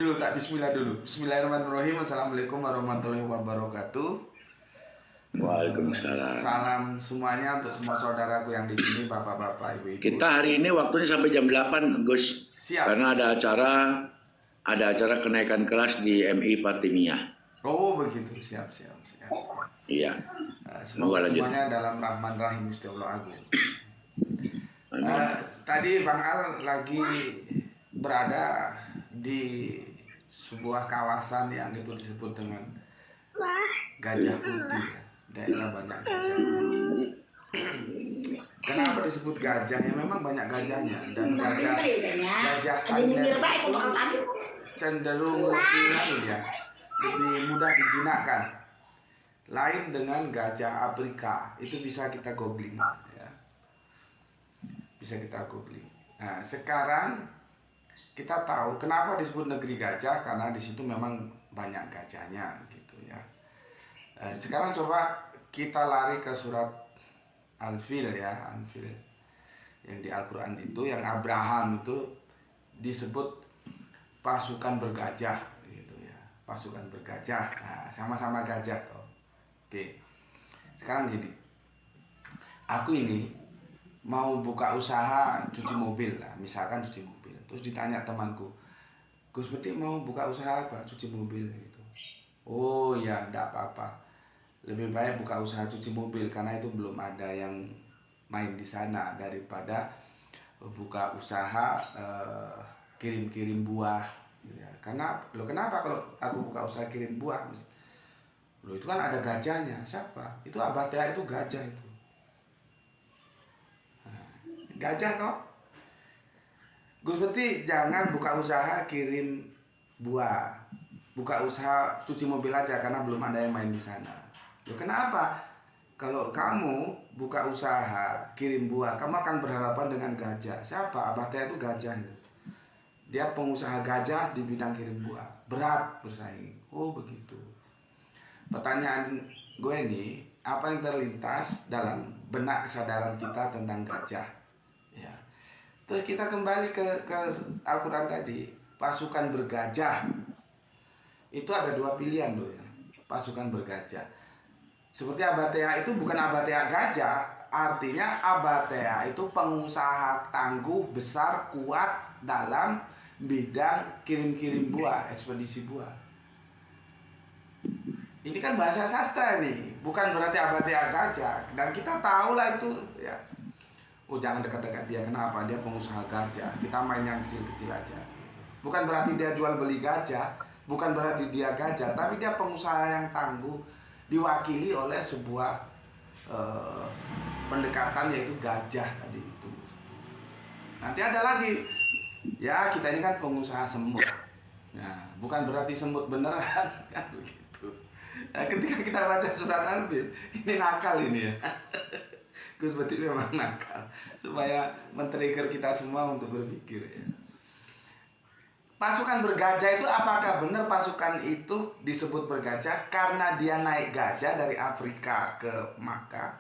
Dulu tak bismillah dulu. Bismillahirrahmanirrahim. Assalamualaikum warahmatullahi wabarakatuh. Waalaikumsalam. Salam semuanya untuk semua saudaraku yang di sini, bapak-bapak, ibu-ibu. Kita hari ini waktunya sampai jam 8, Gus. Siap. Karena ada acara kenaikan kelas di MI Fatimiyah. Oh begitu, siap. Iya. Semoga semuanya dalam rahman rahim Gusti Allah Agung. Tadi Bang Al lagi berada di sebuah kawasan yang itu disebut dengan Gajah Putih, ya. Daerah banyak gajah. Kenapa disebut gajah? Ya memang banyak gajahnya, dan gajah Thailand itu cenderung lebih mudah dijinakkan. Lain dengan gajah Afrika, itu bisa kita googling, ya. Bisa kita googling. Nah, sekarang kita tahu kenapa disebut negeri gajah, karena di situ memang banyak gajahnya gitu ya. Sekarang coba kita lari ke surat Al-Fil ya, Al-Fil yang di Al-Quran itu, yang Abraham itu disebut pasukan bergajah gitu ya, pasukan bergajah. Nah, sama-sama gajah toh. Oke. Sekarang gini, aku ini mau buka usaha cuci mobil lah, misalkan cuci mobil. Terus ditanya temanku, Gus Beti mau buka usaha apa? Cuci mobil gitu. Oh ya, enggak apa-apa. Lebih baik buka usaha cuci mobil karena itu belum ada yang main di sana, daripada buka usaha kirim-kirim buah gitu ya. Karena kenapa kalau aku buka usaha kirim buah? Loh, itu kan ada gajahnya. Siapa? Itu Abah Tea, itu gajah itu. Nah, gajah toh. Gus Beti jangan buka usaha kirim buah, buka usaha cuci mobil aja karena belum ada yang main di sana. Loh, kenapa? Kalau kamu buka usaha kirim buah, kamu akan berhadapan dengan gajah. Siapa? Abah Tea itu gajah itu. Dia pengusaha gajah di bidang kirim buah. Berat bersaing. Oh begitu. Pertanyaan gue ini, apa yang terlintas dalam benak kesadaran kita tentang gajah? Ya. Terus kita kembali ke Al-Quran tadi, pasukan bergajah. Itu ada dua pilihan loh ya, pasukan bergajah. Seperti Abah Tea itu bukan Abah Tea gajah, artinya Abah Tea itu pengusaha tangguh, besar, kuat dalam bidang kirim-kirim buah, ekspedisi buah. Ini kan bahasa sastra nih, bukan berarti Abah Tea gajah. Dan kita tahu lah itu ya. Oh jangan dekat-dekat dia, kenapa? Dia pengusaha gajah, kita main yang kecil-kecil aja. Bukan berarti dia jual beli gajah, bukan berarti dia gajah, tapi dia pengusaha yang tangguh, diwakili oleh sebuah pendekatan, yaitu gajah tadi itu. Nanti ada lagi, ya kita ini kan pengusaha semut. Nah, bukan berarti semut beneran kan begitu. Nah, ketika kita baca surat Al-Fil, ini nakal ini ya. Gus Beti memang nakal, supaya men-trigger kita semua untuk berpikir ya. Pasukan bergajah itu, apakah benar pasukan itu disebut bergajah karena dia naik gajah dari Afrika ke Makkah?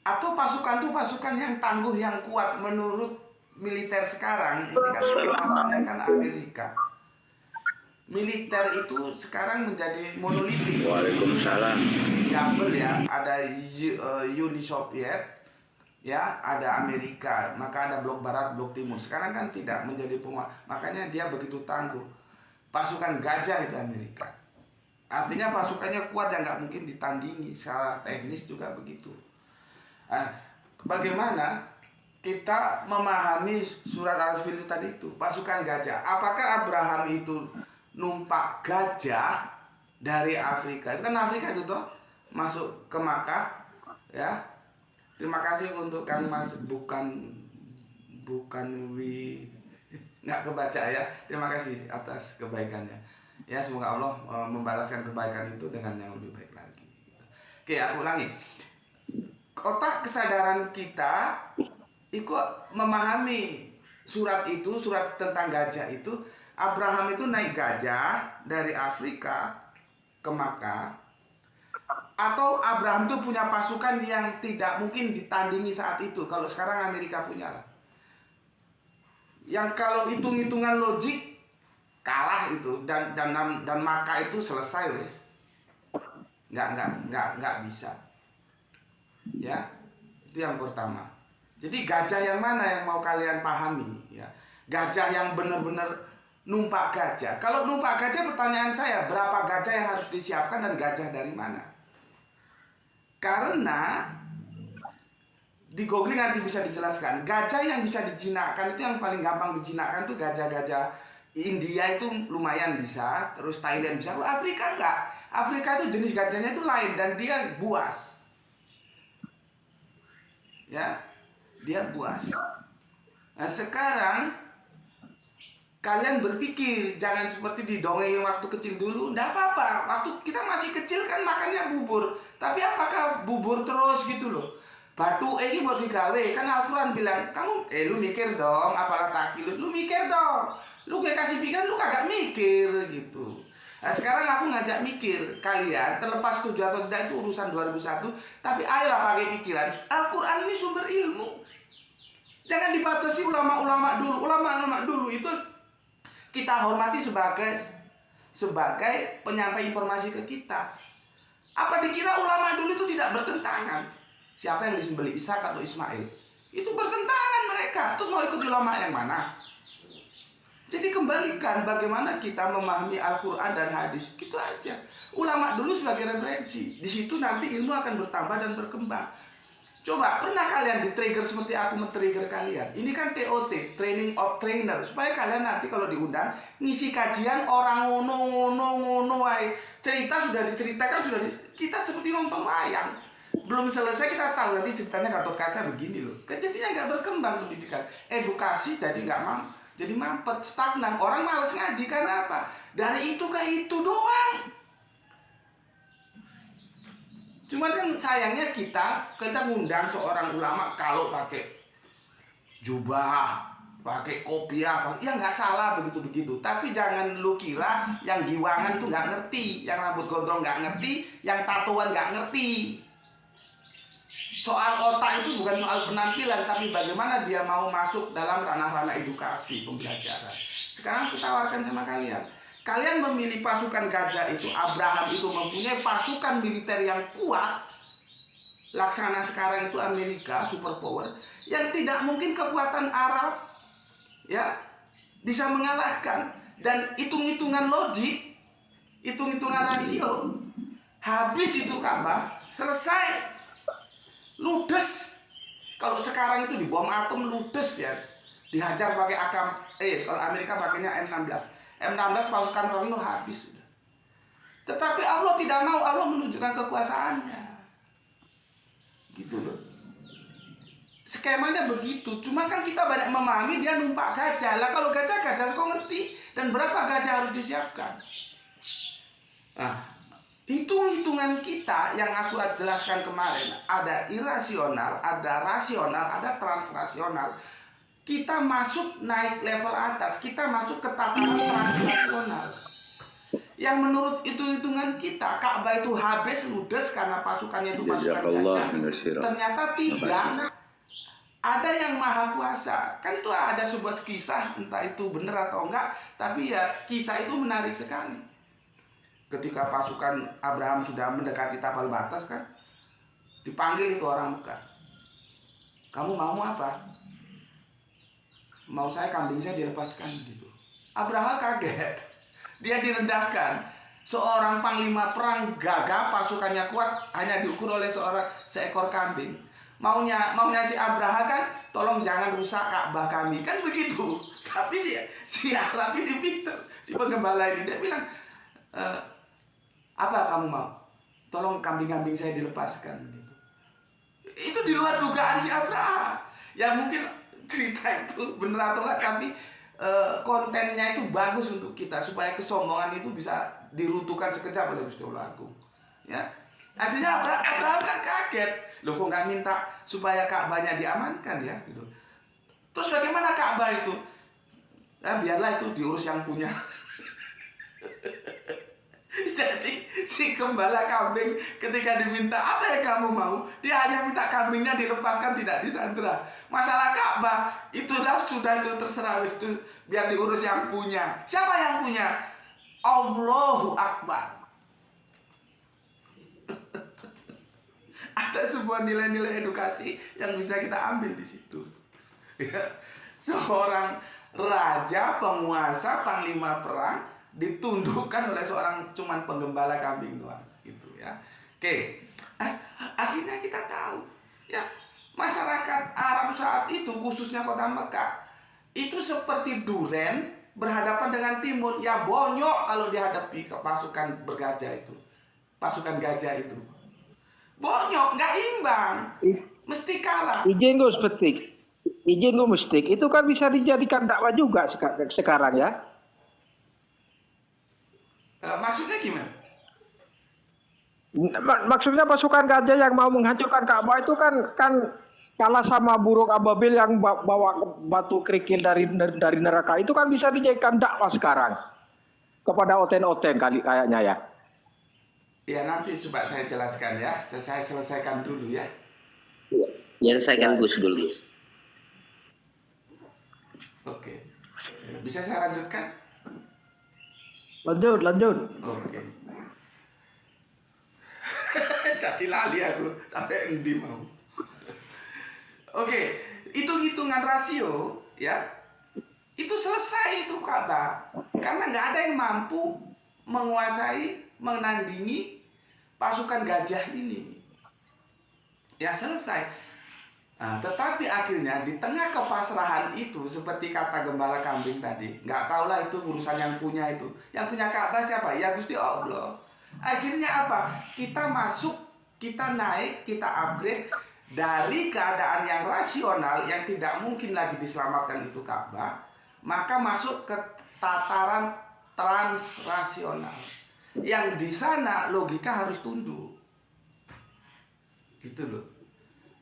Atau pasukan itu pasukan yang tangguh, yang kuat menurut militer sekarang? Ini kan masalahnya kan Amerika. Militer itu sekarang menjadi monolitik. Waalaikumsalam. Double ya, ada Uni Soviet, ya, ada Amerika, maka ada blok barat, blok timur. Sekarang kan tidak menjadi penguat, makanya dia begitu tangguh. Pasukan gajah itu Amerika. Artinya pasukannya kuat yang nggak mungkin ditandingi, secara teknis juga begitu. Nah, bagaimana kita memahami surat Al-Fil tadi itu, pasukan gajah? Apakah Abraham itu numpak gajah dari Afrika? Itu kan Afrika itu toh, masuk ke Makkah ya. Terima kasih untuk Kang Mas, bukan nggak kebaca ya. Terima kasih atas kebaikannya ya, semoga Allah membalaskan kebaikan itu dengan yang lebih baik lagi. Oke, aku ulangi. Otak kesadaran kita ikut memahami surat itu, surat tentang gajah itu. Abraham itu naik gajah dari Afrika ke Makkah, atau Abraham itu punya pasukan yang tidak mungkin ditandingi saat itu. Kalau sekarang Amerika punya lah. Yang kalau hitung-hitungan logik kalah itu dan maka itu selesai wes. Nggak bisa. Ya, itu yang pertama. Jadi gajah yang mana yang mau kalian pahami? Ya, gajah yang benar-benar numpak gajah. Kalau numpak gajah, pertanyaan saya, berapa gajah yang harus disiapkan dan gajah dari mana? Karena di googling nanti bisa dijelaskan. Gajah yang bisa dijinakkan itu yang paling gampang dijinakkan tuh gajah-gajah India itu lumayan bisa, terus Thailand bisa. Kalau Afrika enggak. Afrika itu jenis gajahnya itu lain dan dia buas. Ya, dia buas. Nah sekarang kalian berpikir jangan seperti didongengin waktu kecil dulu. Nggak apa-apa. Waktu kita masih kecil kan makannya bubur. Tapi apakah bubur terus gitu loh? Batu ini buat digawe. Kan Al-Quran bilang, kamu lu mikir dong, apalah taki lu mikir dong. Lu kayak kasih pikiran, lu kagak mikir gitu. Nah sekarang aku ngajak mikir kalian, terlepas setuju atau tidak itu urusan 2001. Tapi ayolah pakai pikiran. Al-Quran ini sumber ilmu. Jangan dibatasi ulama-ulama dulu. Ulama-ulama dulu itu kita hormati sebagai penyampai informasi ke kita. Apa dikira ulama dulu itu tidak bertentangan? Siapa yang disembelih, Ishak atau Ismail? Itu bertentangan mereka. Terus mau ikut ulama yang mana? Jadi kembalikan bagaimana kita memahami Al-Quran dan hadis. Gitu aja. Ulama dulu sebagai referensi. Di situ nanti ilmu akan bertambah dan berkembang. Coba, pernah kalian di-trigger seperti aku men-trigger kalian? Ini kan TOT, Training of Trainer. Supaya kalian nanti kalau diundang, ngisi kajian orang ngono. Cerita sudah diceritakan, kita seperti nonton wayang. Belum selesai kita tahu nanti ceritanya Gatot Kaca begini loh. Kan jadinya nggak berkembang pendidikan. Edukasi jadi jadi mampet, stagnan. Orang males ngaji karena apa? Dari itu ke itu doang. Cuman kan sayangnya kita ngundang seorang ulama kalau pakai jubah, pakai kopiah, ya nggak salah begitu-begitu. Tapi jangan lu kira yang giwangan tuh nggak ngerti, yang rambut gondrong nggak ngerti, yang tatoan nggak ngerti. Soal otak itu bukan soal penampilan, tapi bagaimana dia mau masuk dalam ranah-ranah edukasi, pembelajaran. Sekarang aku tawarkan sama kalian. Kalian memilih pasukan gajah itu, Abraham itu mempunyai pasukan militer yang kuat. Laksana sekarang itu Amerika, superpower, yang tidak mungkin kekuatan Arab ya bisa mengalahkan. Dan hitung-hitungan logik, hitung-hitungan rasio, habis itu Ka'bah, selesai. Ludes. Kalau sekarang itu di bom atom ludes ya. Dihajar pakai kalau Amerika pakainya M16. M16 pasukan perang itu habis sudah. Tetapi Allah tidak mau, Allah menunjukkan kekuasaannya. Gitu loh. Skemanya begitu. Cuma kan kita banyak memahami dia numpak gajah. Lah kalau gajah kok ngerti dan berapa gajah harus disiapkan. Nah, hitung-hitungan kita yang aku jelaskan kemarin, ada irasional, ada rasional, ada transrasional. Kita masuk naik level atas, kita masuk ke tataran transrasional. Yang menurut hitung-hitungan kita, Ka'bah itu habis ludes karena pasukannya itu pasukan gajah. Ternyata tidak. Ada yang maha kuasa. Kan itu ada sebuah kisah, entah itu benar atau enggak, tapi ya kisah itu menarik sekali. Ketika pasukan Abraham sudah mendekati tapal batas kan, dipanggil itu orang Mekah. Kamu mau apa? Mau kambing saya dilepaskan gitu. Abraham kaget. Dia direndahkan. Seorang panglima perang gagah, pasukannya kuat, hanya diukur oleh seekor kambing. Maunya si Abraham kan, tolong jangan rusak Ka'bah kami. Kan begitu. Tapi si Arab ini pintar. Si penggembala ini dia bilang, apa kamu mau? Tolong kambing-kambing saya dilepaskan gitu. Itu di luar dugaan si Abraham. Ya mungkin cerita itu benar atau enggak, tapi kontennya itu bagus untuk kita supaya kesombongan itu bisa diruntuhkan sekejap oleh Gusti Allah Agung. Ya. Akhirnya Abraham kan kaget. Loh kok nggak minta supaya Ka'bahnya diamankan ya gitu. Terus bagaimana Ka'bah itu? Ya biarlah itu diurus yang punya. Jadi si gembala kambing ketika diminta apa yang kamu mau, dia hanya minta kambingnya dilepaskan, tidak disandera. Masalah Ka'bah itu sudah itu terserah itu biar diurus yang punya. Siapa yang punya? Allahu Akbar. Ada sebuah nilai-nilai edukasi yang bisa kita ambil di situ. Ya. Seorang raja, penguasa, panglima perang ditundukkan oleh seorang cuman penggembala kambing doang, gitu ya. Oke, akhirnya kita tahu, ya masyarakat Arab saat itu khususnya kota Mekah itu seperti duren berhadapan dengan timur, ya bonyok kalau dihadapi ke pasukan bergajah itu, pasukan gajah itu. Bonyok, nggak imbang, mesti kalah. Izin gue mistik, itu kan bisa dijadikan dakwah juga sekarang ya. Maksudnya gimana? Maksudnya pasukan gajah yang mau menghancurkan Ka'bah itu kan kalah sama burung ababil yang bawa batu kerikil dari neraka, itu kan bisa dijadikan dakwah sekarang kepada oten-oten kayaknya ya. Ya nanti coba saya jelaskan ya, saya selesaikan dulu ya. Ya selesaikan Gus dulu Gus. Oke, bisa saya lanjutkan? Lanjut. Oke. Jadi lali aku sampai endi mau. Oke, hitung-hitungan rasio ya. Itu selesai itu Ka'bah. Karena nggak ada yang mampu menguasai, menandingi pasukan gajah ini. Ya selesai. Nah, tetapi akhirnya di tengah kepasrahan itu seperti kata gembala kambing tadi, nggak tahulah itu urusan yang punya itu. Yang punya Ka'bah siapa? Ya Gusti Allah. Akhirnya apa? Kita masuk, kita naik, kita upgrade dari keadaan yang rasional yang tidak mungkin lagi diselamatkan itu Ka'bah, maka masuk ke tataran transrasional. Yang di sana logika harus tunduk. Gitu loh.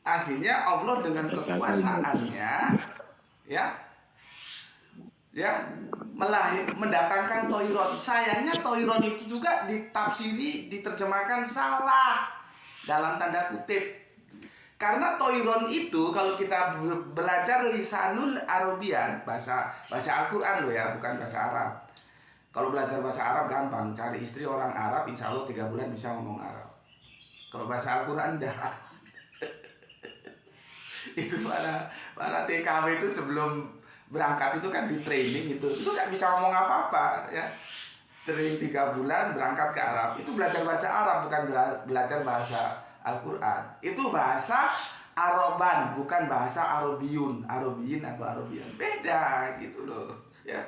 Akhirnya Allah dengan kekuasaannya mendatangkan Toiron. Sayangnya Toiron itu juga ditafsiri, diterjemahkan salah dalam tanda kutip. Karena Toiron itu kalau kita belajar lisanul Arabian, bahasa Al-Quran loh ya, bukan bahasa Arab. Kalau belajar bahasa Arab gampang, cari istri orang Arab, insya Allah 3 bulan bisa ngomong Arab. Kalau bahasa Al-Quran enggak. Itu para TKW itu sebelum berangkat itu kan di training itu nggak bisa ngomong apa-apa ya. Training 3 bulan berangkat ke Arab, itu belajar bahasa Arab bukan belajar bahasa Al-Quran. Itu bahasa Araban, bukan bahasa Arabiyin atau Arabian, beda gitu loh ya.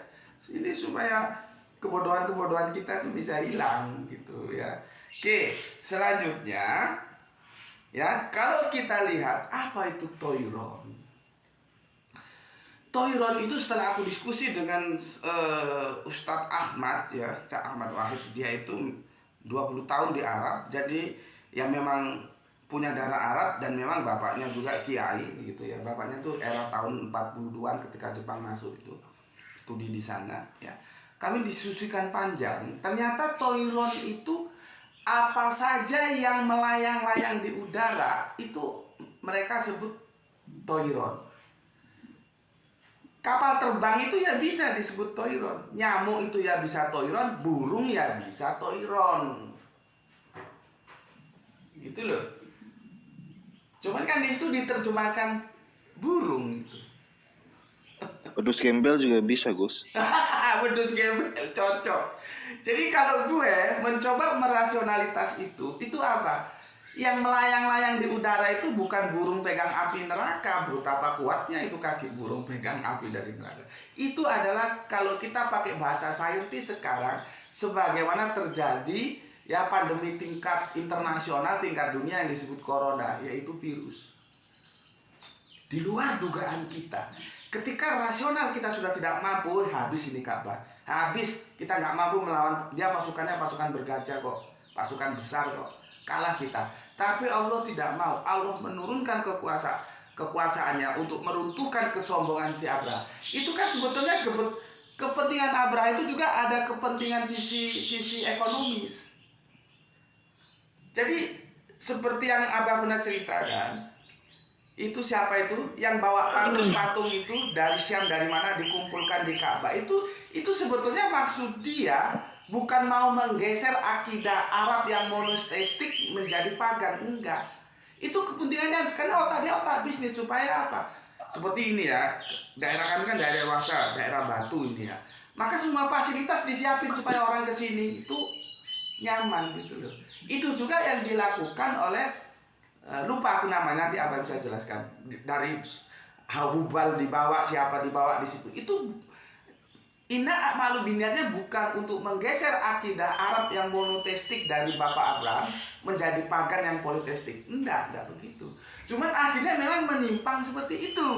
Ini supaya kebodohan kita tuh bisa hilang gitu ya. Oke, selanjutnya ya, kalau kita lihat apa itu Toiron. Toiron itu setelah aku diskusi dengan Ustadz Ahmad ya, Cak Ahmad Wahid, dia itu 20 tahun di Arab. Jadi ya memang punya darah Arab dan memang bapaknya juga kiai gitu ya. Bapaknya tuh era tahun 42-an ketika Jepang masuk itu studi di sana ya. Kami diskusikan panjang. Ternyata Toiron itu apa saja yang melayang-layang di udara itu mereka sebut Toiron. Kapal terbang itu ya bisa disebut Toiron. Nyamuk itu ya bisa Toiron, burung ya bisa Toiron. Gitu loh. Cuman kan di situ diterjemahkan burung itu. Wedus gembel juga bisa, Gus. Wedus gembel cocok. Jadi kalau gue mencoba merasionalitas itu apa? Yang melayang-layang di udara itu bukan burung pegang api neraka, betapa kuatnya itu kaki burung pegang api dari neraka. Itu adalah kalau kita pakai bahasa saintis sekarang, sebagaimana terjadi ya pandemi tingkat internasional, tingkat dunia yang disebut corona, yaitu virus. Di luar dugaan kita. Ketika rasional kita sudah tidak mampu, habis ini Ka'bah. Habis, kita nggak mampu melawan dia, pasukannya pasukan bergajah kok, pasukan besar kok, kalah kita. Tapi Allah tidak mau. Allah menurunkan kekuasaannya untuk meruntuhkan kesombongan si Abraha. Itu kan sebetulnya kepentingan Abraha itu juga ada kepentingan sisi ekonomis. Jadi seperti yang Abah pernah ceritakan, Itu siapa itu? Yang bawa patung-patung itu dari Syam, dari mana, dikumpulkan di Ka'bah. Itu sebetulnya maksud dia bukan mau menggeser akidah Arab yang monoteistik menjadi pagan, enggak. Itu kepentingannya, karena otaknya otak bisnis. Supaya apa? Seperti ini ya, daerah kami kan daerah dewasa, daerah Batu ini ya. Maka semua fasilitas disiapin supaya orang kesini itu nyaman gitu loh. Itu juga yang dilakukan oleh lupa aku namanya, nanti abang bisa jelaskan. Dari Hubal dibawa, siapa dibawa di situ. Itu inna malu biniatnya bukan untuk menggeser akidah Arab yang monoteistik dari Bapak Abraham menjadi pagan yang politeistik. Enggak begitu. Cuman akhirnya memang menyimpang seperti itu.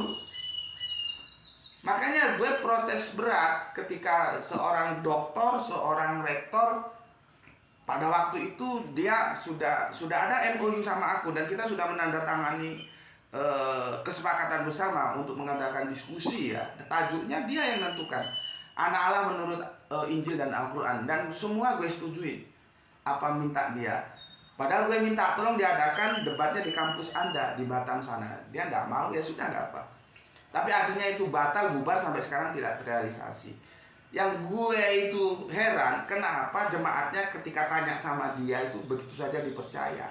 Makanya gue protes berat ketika seorang doktor, seorang rektor pada waktu itu dia sudah ada MOU sama aku dan kita sudah menandatangani kesepakatan bersama untuk mengadakan diskusi ya. Tajuknya dia yang menentukan. Anak Allah menurut Injil dan Al-Quran, dan semua gue setujuin apa minta dia. Padahal gue minta tolong diadakan debatnya di kampus Anda di Batam sana. Dia nggak mau, ya sudah nggak apa. Tapi akhirnya itu batal, bubar, sampai sekarang tidak terrealisasi. Yang gue itu heran, kenapa jemaatnya ketika tanya sama dia itu begitu saja dipercaya.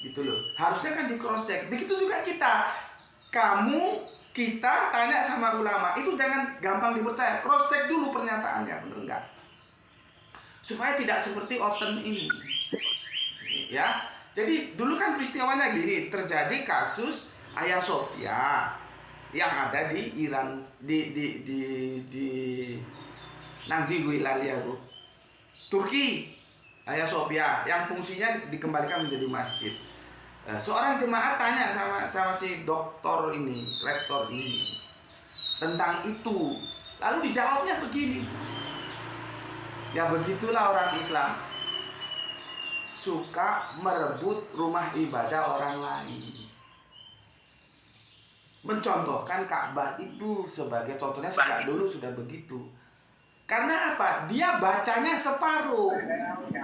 Gitu loh. Harusnya kan di cross check. Begitu juga kita. Kita tanya sama ulama, itu jangan gampang dipercaya. Cross check dulu pernyataannya, bener enggak? Supaya tidak seperti Oten ini. Ya. Jadi dulu kan peristiwanya gini, terjadi kasus Hagia Sophia yang ada di Iran, nanti gue lali aku, Turki. Hagia Sophia yang fungsinya dikembalikan menjadi masjid. Seorang jemaat tanya sama si doktor ini, rektor ini tentang itu. Lalu dijawabnya begini. Ya begitulah orang Islam, suka merebut rumah ibadah orang lain. Mencontohkan Ka'bah itu sebagai contohnya, sejak dulu sudah begitu. Karena apa? Dia bacanya separuh,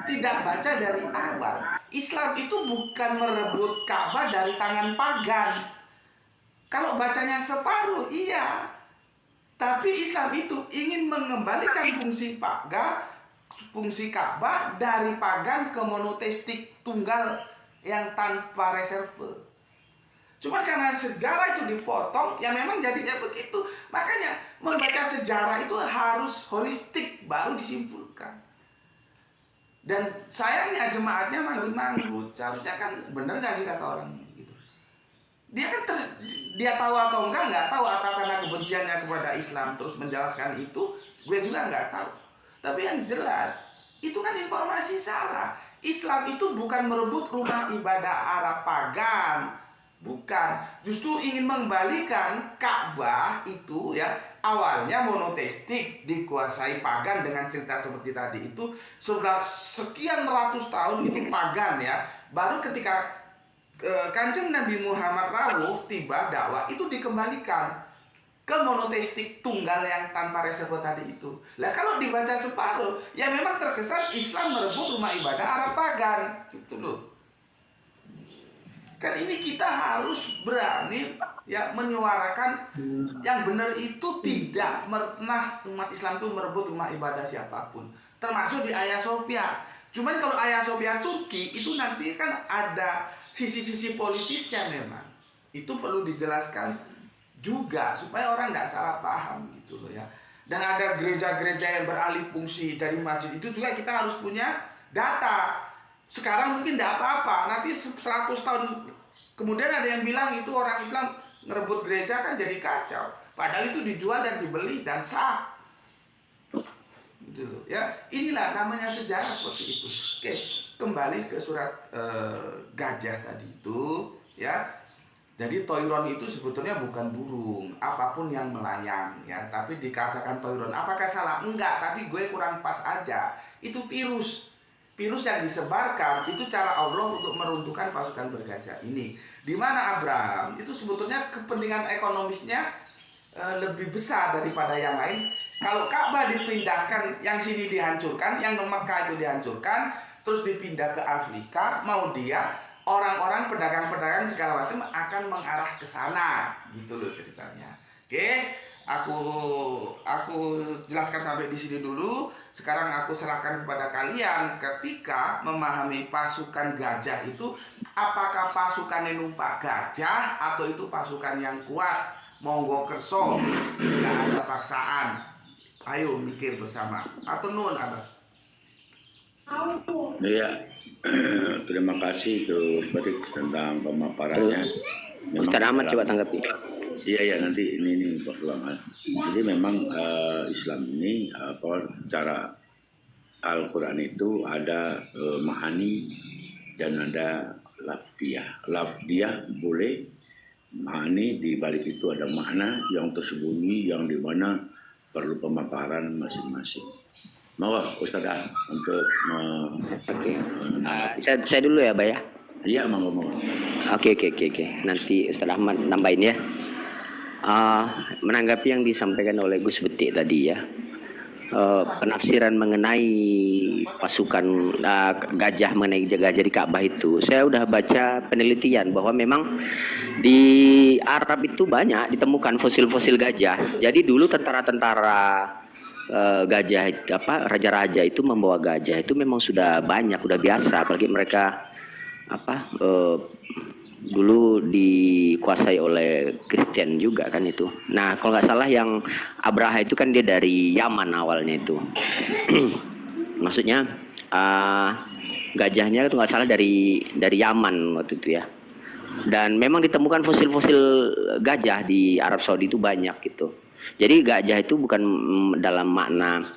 tidak baca dari awal. Islam itu bukan merebut Ka'bah dari tangan pagan. Kalau bacanya separuh, iya. Tapi Islam itu ingin mengembalikan fungsi Ka'bah dari pagan ke monoteistik tunggal yang tanpa reserve. Cuma karena sejarah itu dipotong, ya memang jadinya begitu. Makanya membaca sejarah itu harus holistik, baru disimpulkan. Dan sayangnya jemaatnya manggut-manggut. Seharusnya kan bener gak sih kata orang ini gitu. Dia kan dia tahu atau nggak tahu, atau karena kebenciannya kepada Islam terus menjelaskan itu, gue juga nggak tahu. Tapi yang jelas itu kan informasi salah. Islam itu bukan merebut rumah ibadah Arab pagan. Bukan, justru ingin mengembalikan Ka'bah itu ya, awalnya monoteistik, dikuasai pagan dengan cerita seperti tadi itu, sudah sekian ratus tahun itu pagan ya. Baru ketika Kanjeng Nabi Muhammad rawuh tiba dakwah, itu dikembalikan ke monoteistik tunggal yang tanpa reserve tadi itu. Lah kalau dibaca separuh, ya memang terkesan Islam merebut rumah ibadah Arab pagan, gitu loh. Kan ini kita harus berani ya menyuarakan yang benar itu, tidak pernah umat Islam itu merebut rumah ibadah siapapun, termasuk di Hagia Sophia. Cuman kalau Hagia Sophia Turki itu nanti kan ada sisi-sisi politisnya, memang itu perlu dijelaskan juga supaya orang nggak salah paham gitu loh ya. Dan ada gereja-gereja yang beralih fungsi dari masjid, itu juga kita harus punya data. Sekarang mungkin tidak apa-apa, nanti 100 tahun kemudian ada yang bilang itu orang Islam ngerebut gereja, kan jadi kacau. Padahal itu dijual dan dibeli dan sah. Gitu loh. Ya, inilah namanya sejarah seperti itu. Oke, kembali ke surat gajah tadi itu ya. Jadi toiron itu sebetulnya bukan burung, apapun yang melayang ya, tapi dikatakan toiron. Apakah salah? Enggak, tapi gue kurang pas aja. Itu virus. Virus yang disebarkan itu cara Allah untuk meruntuhkan pasukan bergajah ini. Di mana Abraham itu sebetulnya kepentingan ekonomisnya lebih besar daripada yang lain. Kalau Ka'bah dipindahkan, yang sini dihancurkan, yang Mekah itu dihancurkan, terus dipindah ke Afrika, mau dia orang-orang pedagang-pedagang segala macam akan mengarah ke sana, gitu loh ceritanya. Oke, aku jelaskan sampai di sini dulu. Sekarang aku serahkan kepada kalian ketika memahami pasukan gajah itu, apakah pasukan yang numpak gajah atau itu pasukan yang kuat. Monggo kerso, nggak ada paksaan. Ayo mikir bersama. Atau nun abah. Iya, terima kasih Gus Batik tentang pemaparannya. Ustaz Ahmad coba tanggapi. Iya nanti ini perkembangan. Jadi memang Islam ini cara Al-Quran itu ada mahani dan ada lafdiyah. Lafdiyah boleh, mahani di balik itu ada makna yang tersembunyi yang dimana perlu pemaparan masing-masing. Mau Ustaz untuk Oke. Saya dulu ya, Pak ya. Iya, mau. Oke. Nanti Ustaz Ahmad nambahin ya. Menanggapi yang disampaikan oleh Gus Betik tadi ya. Penafsiran mengenai pasukan gajah mengenai gajah di Ka'bah itu, saya udah baca penelitian bahwa memang di Arab itu banyak ditemukan fosil-fosil gajah. Jadi dulu tentara-tentara gajah raja-raja itu membawa gajah itu memang sudah banyak, udah biasa, apalagi mereka dulu dikuasai oleh Kristen juga kan itu. Nah kalau nggak salah yang Abraha itu kan dia dari Yaman awalnya itu. Maksudnya gajahnya itu nggak salah dari Yaman waktu itu ya. Dan memang ditemukan fosil-fosil gajah di Arab Saudi itu banyak gitu. Jadi gajah itu bukan dalam makna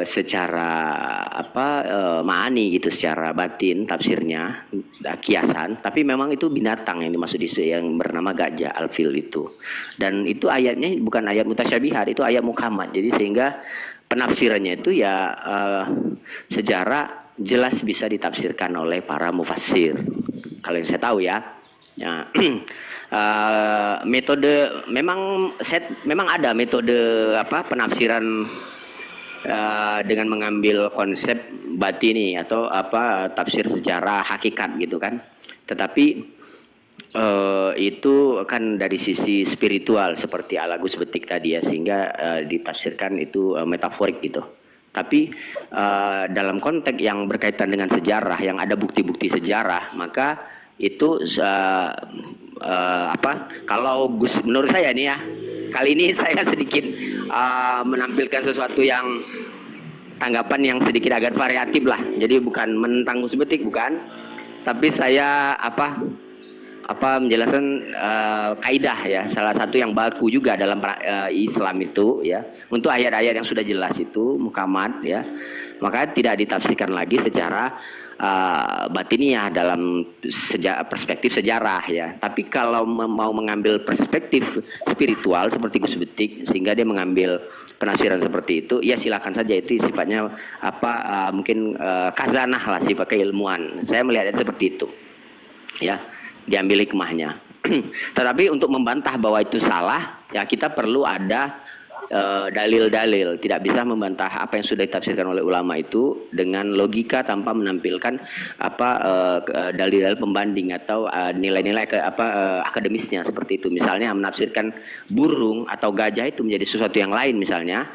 secara ma'ani gitu, secara batin tafsirnya kiasan, tapi memang itu binatang yang dimaksud yang bernama gajah al-fil itu. Dan itu ayatnya bukan ayat mutasyabihat, itu ayat muhkamat. Jadi sehingga penafsirannya itu ya sejarah jelas bisa ditafsirkan oleh para mufassir. Kalau yang saya tahu ya. Ya, metode memang ada metode penafsiran dengan mengambil konsep batini atau tafsir sejarah hakikat gitu kan. Tetapi itu kan dari sisi spiritual seperti ala Gus Betik tadi ya, sehingga ditafsirkan itu metaforik gitu. Tapi dalam konteks yang berkaitan dengan sejarah, yang ada bukti-bukti sejarah, maka itu kalau Gus, menurut saya nih ya, kali ini saya sedikit menampilkan sesuatu yang tanggapan yang sedikit agak variatif lah. Jadi bukan menentang Gus Betik, bukan, tapi saya menjelaskan kaidah ya, salah satu yang baku juga dalam Islam itu ya, untuk ayat-ayat yang sudah jelas itu muhkamat ya, maka tidak ditafsirkan lagi secara batiniah dalam perspektif sejarah ya. Tapi kalau mau mengambil perspektif spiritual seperti Gus Betik, sehingga dia mengambil penafsiran seperti itu, ya silakan saja, itu sifatnya mungkin khazanah lah, sifat keilmuan. Saya melihatnya seperti itu ya, diambil hikmahnya. Tetapi untuk membantah bahwa itu salah ya, kita perlu ada dalil-dalil. Tidak bisa membantah apa yang sudah ditafsirkan oleh ulama itu dengan logika tanpa menampilkan dalil-dalil pembanding atau nilai-nilai akademisnya seperti itu. Misalnya menafsirkan burung atau gajah itu menjadi sesuatu yang lain misalnya,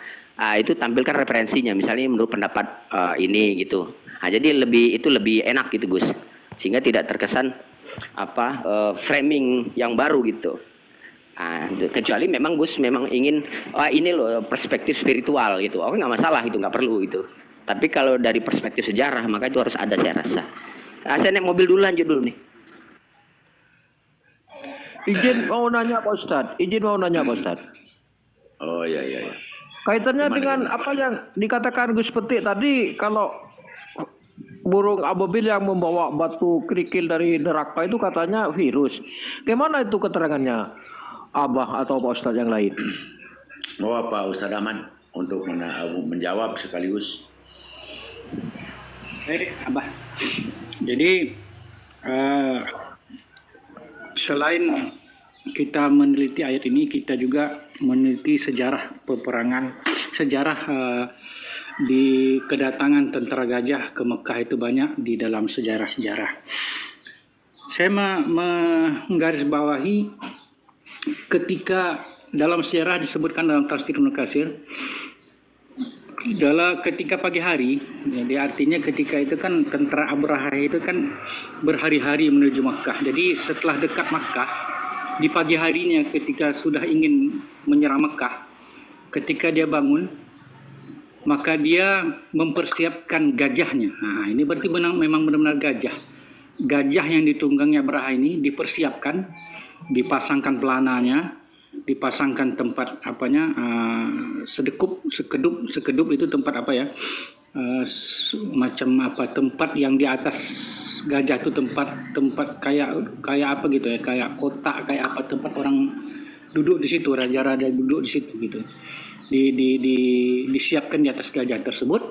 itu tampilkan referensinya, misalnya menurut pendapat ini gitu. Jadi itu lebih enak gitu Gus, sehingga tidak terkesan framing yang baru gitu. Kecuali memang Gus memang ingin ini loh perspektif spiritual gitu, oke nggak masalah, itu nggak perlu itu. Tapi kalau dari perspektif sejarah maka itu harus ada, saya rasa. Saya naik mobil dulu, lanjut dulu nih. Izin mau nanya Pak Ustadz. Oh iya. Kaitannya dengan apa yang dikatakan Gus Betik tadi, kalau burung ababil yang membawa batu kerikil dari neraka itu katanya virus. Gimana itu keterangannya Abah atau Pak Ustadz yang lain? Mau Pak Ustadz Ahmad untuk menjawab sekaligus. Baik, Abah. Jadi selain kita meneliti ayat ini, kita juga meneliti sejarah peperangan, sejarah di kedatangan tentara gajah ke Mekah itu banyak di dalam sejarah-sejarah. saya menggarisbawahi ketika dalam sejarah disebutkan dalam tafsir Ibnu Katsir, ketika pagi hari, jadi artinya ketika itu kan tentara Abraha itu kan berhari-hari menuju Makkah. Jadi setelah dekat Makkah, di pagi harinya ketika sudah ingin menyerang Makkah, ketika dia bangun, maka dia mempersiapkan gajahnya. Nah, ini berarti memang benar-benar gajah. Gajah yang ditunggangnya Abraha ini dipersiapkan, dipasangkan pelananya, dipasangkan tempat sekedup itu tempat apa ya, macam apa, tempat yang di atas gajah itu tempat kayak apa gitu ya, kayak kotak, kayak apa, tempat orang duduk di situ, raja-raja duduk di situ gitu, disiapkan di atas gajah tersebut.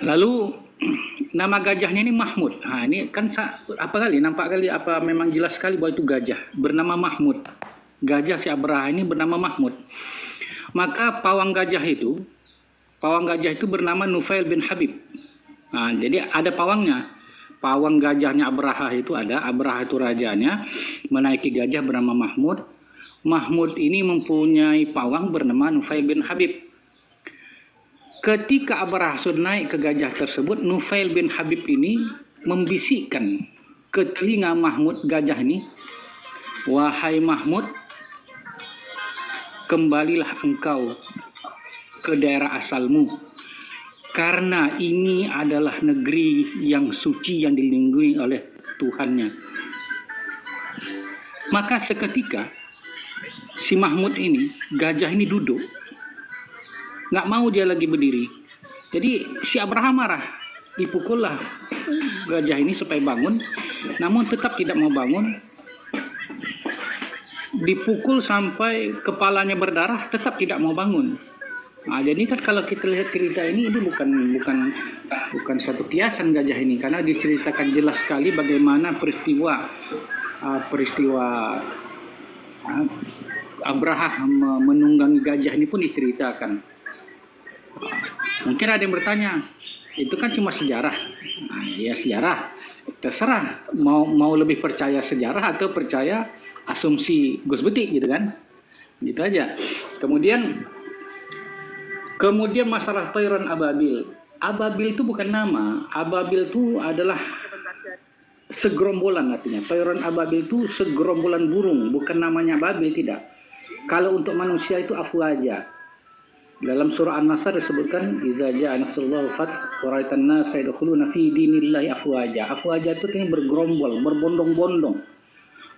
Lalu nama gajahnya ini Mahmud. Nah, ini kan nampak kali apa memang jelas sekali bahwa itu gajah bernama Mahmud. Gajah si Abraha ini bernama Mahmud. Maka pawang gajah itu bernama Nufail bin Habib. Nah, jadi ada pawangnya. Pawang gajahnya Abraha itu ada. Abraha itu rajanya, menaiki gajah bernama Mahmud. Mahmud ini mempunyai pawang bernama Nufail bin Habib. Ketika Abraha sudah naik ke gajah tersebut, Nufail bin Habib ini membisikkan ke telinga Mahmud gajah ini, "Wahai Mahmud, kembalilah engkau ke daerah asalmu, karena ini adalah negeri yang suci yang dilindungi oleh Tuhannya." Maka seketika si Mahmud ini, gajah ini duduk, nggak mau dia lagi berdiri. Jadi si Abraha marah, dipukullah gajah ini supaya bangun, namun tetap tidak mau bangun. Dipukul sampai kepalanya berdarah, tetap tidak mau bangun. Nah, jadi kan kalau kita lihat cerita ini bukan satu kiasan gajah ini, karena diceritakan jelas sekali bagaimana peristiwa Abraha menunggangi gajah ini pun diceritakan. Mungkin ada yang bertanya, itu kan cuma sejarah. Nah, ya sejarah, terserah mau lebih percaya sejarah atau percaya asumsi Gus Beti gitu kan, gitu aja. Kemudian masalah Tayran Ababil. Ababil itu bukan nama. Ababil itu adalah segerombolan artinya. Tayran Ababil itu segerombolan burung, bukan namanya Babil, tidak. Kalau untuk manusia itu afwaja. Dalam surah An-Nasr disebutkan, "Idza ja'a nasrullahi wal fath wa ra'aitan nasa yadkhuluna fi dinillahi afwaja." Afwaja itu artinya bergerombol, berbondong-bondong.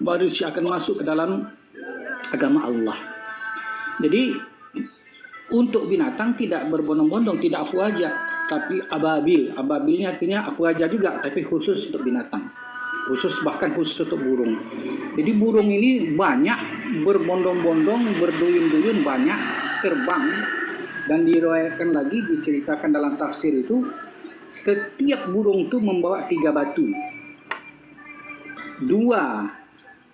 Manusia akan masuk ke dalam agama Allah. Jadi untuk binatang tidak berbondong-bondong, tidak afwaja, tapi ababil. Ababilnya artinya afwaja juga, tapi khusus untuk binatang. Bahkan khusus untuk burung. Jadi burung ini banyak, berbondong-bondong, berduyun-duyun, banyak terbang. Dan diriwayatkan lagi, diceritakan dalam tafsir itu, setiap burung itu membawa 3 batu. 2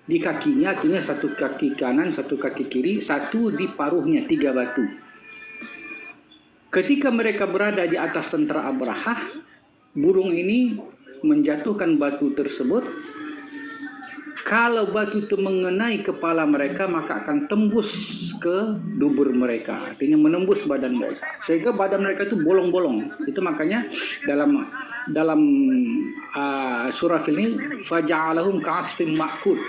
di kakinya, artinya 1 kaki kanan, 1 kaki kiri, 1 di paruhnya, 3 batu. Ketika mereka berada di atas tentara Abraha, burung ini menjatuhkan batu tersebut. Kalau batu itu mengenai kepala mereka, maka akan tembus ke dubur mereka, artinya menembus badan mereka, sehingga badan mereka itu bolong-bolong. Itu makanya dalam surah ini, "Faja'alahum ka'asfin ma'kul."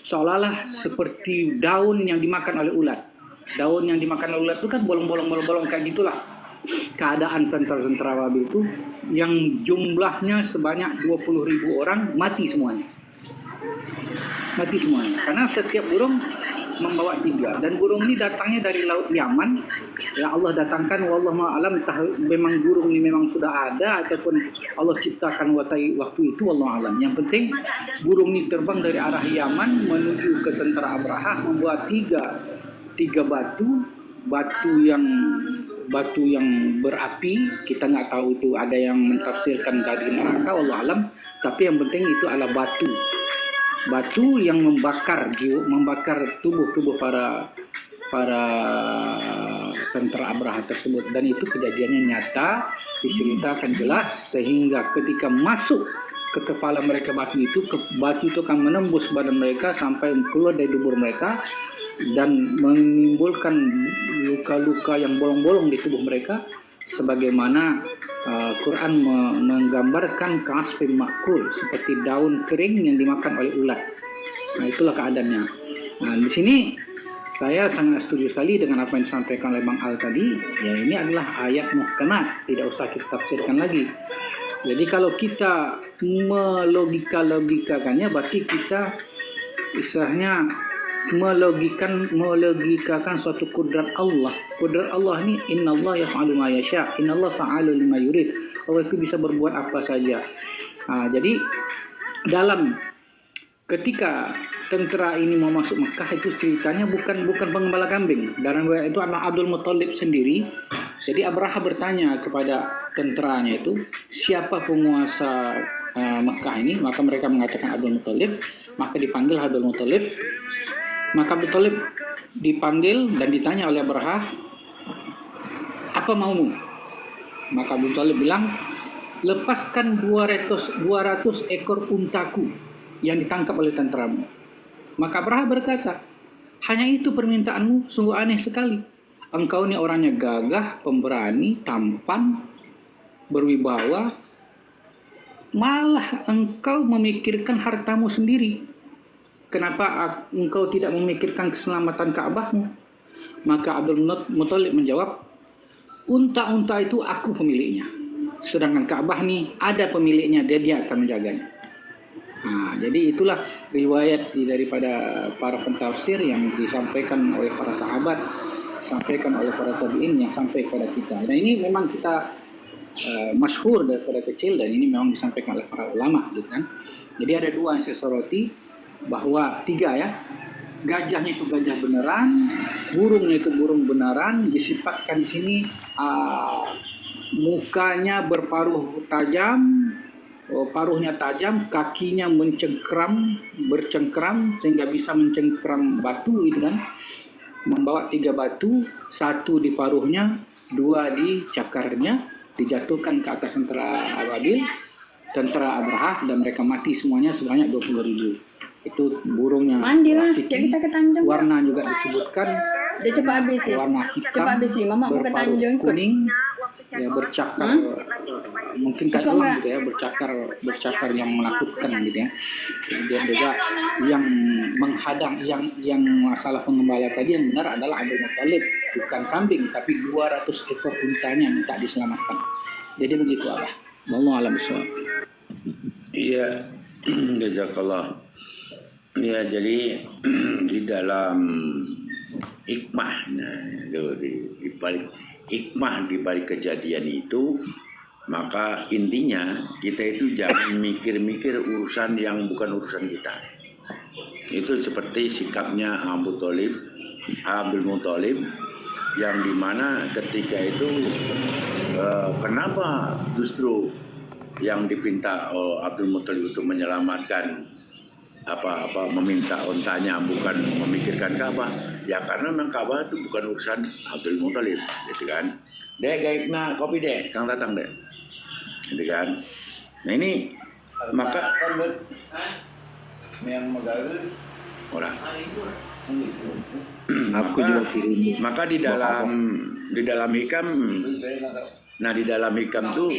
Seolah-olah seperti daun yang dimakan oleh ulat. Daun yang dimakan oleh ulat itu kan bolong-bolong kayak gitulah. Keadaan tentara-tentara Babil itu yang jumlahnya sebanyak 20.000 orang mati semuanya. Karena setiap burung membawa 3, dan burung ini datangnya dari laut Yaman. Ya Allah datangkan, wallahu a'lam, memang burung ini memang sudah ada ataupun Allah ciptakan waktu itu, wallahu a'lam. Yang penting burung ini terbang dari arah Yaman menuju ke tentara Abraha, membawa 3 batu yang berapi. Kita nggak tahu itu, ada yang mentafsirkan dari neraka, wallahu a'lam, tapi yang penting itu adalah batu yang membakar tubuh para tentara Abraha tersebut. Dan itu kejadiannya nyata, diceritakan jelas, sehingga ketika masuk ke kepala mereka batu itu, batu itu akan menembus badan mereka sampai keluar dari dubur mereka dan menimbulkan luka-luka yang bolong-bolong di tubuh mereka, sebagaimana Quran menggambarkan kasfin makul, seperti daun kering yang dimakan oleh ulat. Nah, itulah keadaannya. Nah, di sini saya sangat setuju sekali dengan apa yang disampaikan oleh Bang Al tadi. Ya, ini adalah ayat muhkamat, tidak usah kita tafsirkan lagi. Jadi kalau kita melogikakannya, berarti kita istilahnya melogikakan suatu kudrat Allah. Kudrat Allah ini innallaha yaf'alu ma yasha, innallaha fa'alu lima yurid. Allah itu bisa berbuat apa saja. Nah, jadi dalam ketika tentara ini mau masuk Mekah, itu ceritanya bukan pengembala kambing. Dalam riwayat itu adalah Abdul Muthalib sendiri. Jadi Abraha bertanya kepada tenteranya itu, siapa penguasa Mekah ini? Maka mereka mengatakan Abdul Muthalib. Maka dipanggil Abdul Muthalib. Maka Abdul Muthalib dipanggil dan ditanya oleh Abraha, apa maumu? Maka Abdul Muthalib bilang, lepaskan 200 ekor untaku yang ditangkap oleh tenteramu. Maka Abraha berkata, hanya itu permintaanmu, sungguh aneh sekali. Engkau ini orangnya gagah, pemberani, tampan, berwibawa, malah engkau memikirkan hartamu sendiri. Kenapa engkau tidak memikirkan keselamatan Ka'bahmu? Maka Abdul Muthalib menjawab, unta-unta itu aku pemiliknya, sedangkan Ka'bah nih ada pemiliknya, dia akan menjaganya. Nah, jadi itulah riwayat daripada para pentafsir yang disampaikan oleh para sahabat, disampaikan oleh para tabi'in, yang sampai kepada kita. Dan ini memang kita masyhur daripada kecil, dan ini memang disampaikan oleh para ulama, gitu kan. Jadi ada dua yang saya soroti, bahwa 3 ya, gajahnya itu gajah beneran, burungnya itu burung beneran, disifatkan di sini mukanya berparuh tajam, paruhnya tajam, kakinya bercengkram sehingga bisa mencengkram batu, gitu kan. Membawa 3 batu, 1 di paruhnya, 2 di cakarnya, dijatuhkan ke atas tentara tentara Abraha, dan mereka mati semuanya sebanyak 20.000. Itu burungnya. Mandilah, kita ke Tanjung. Warna juga disebutkan. Dia cepat habis sih. Warna hitam. Cepat habis sih. Mama mau ke Tanjung ikut. Kuning. Ya, bercakar. Mungkin kaculang gitu ya, bercakar yang menakutkan gitu ya. Kemudian juga yang menghadang, yang masalah pengembala tadi yang benar adalah Abdul Muthalib, bukan kambing, tapi 200 ekor untanya minta diselamatkan. Jadi begitu Allah. Wallahu a'lam bishawab. Iya, jazakallah. Ya, jadi di dalam hikmahnya, di balik hikmah di balik kejadian itu, maka intinya kita itu jangan mikir-mikir urusan yang bukan urusan kita. Itu seperti sikapnya Abdul Muthalib, yang dimana ketika itu kenapa justru yang dipinta Abdul Muthalib untuk menyelamatkan meminta untanya, bukan memikirkan Ka'bah. Ya karena memang Ka'bah itu bukan urusan Abdul Muthalib, gitu kan. Dek gaibna kopi dek, Kang Tatang dek, gitu kan. Nah ini maka orang maka di dalam hikam, nah di dalam hikam tuh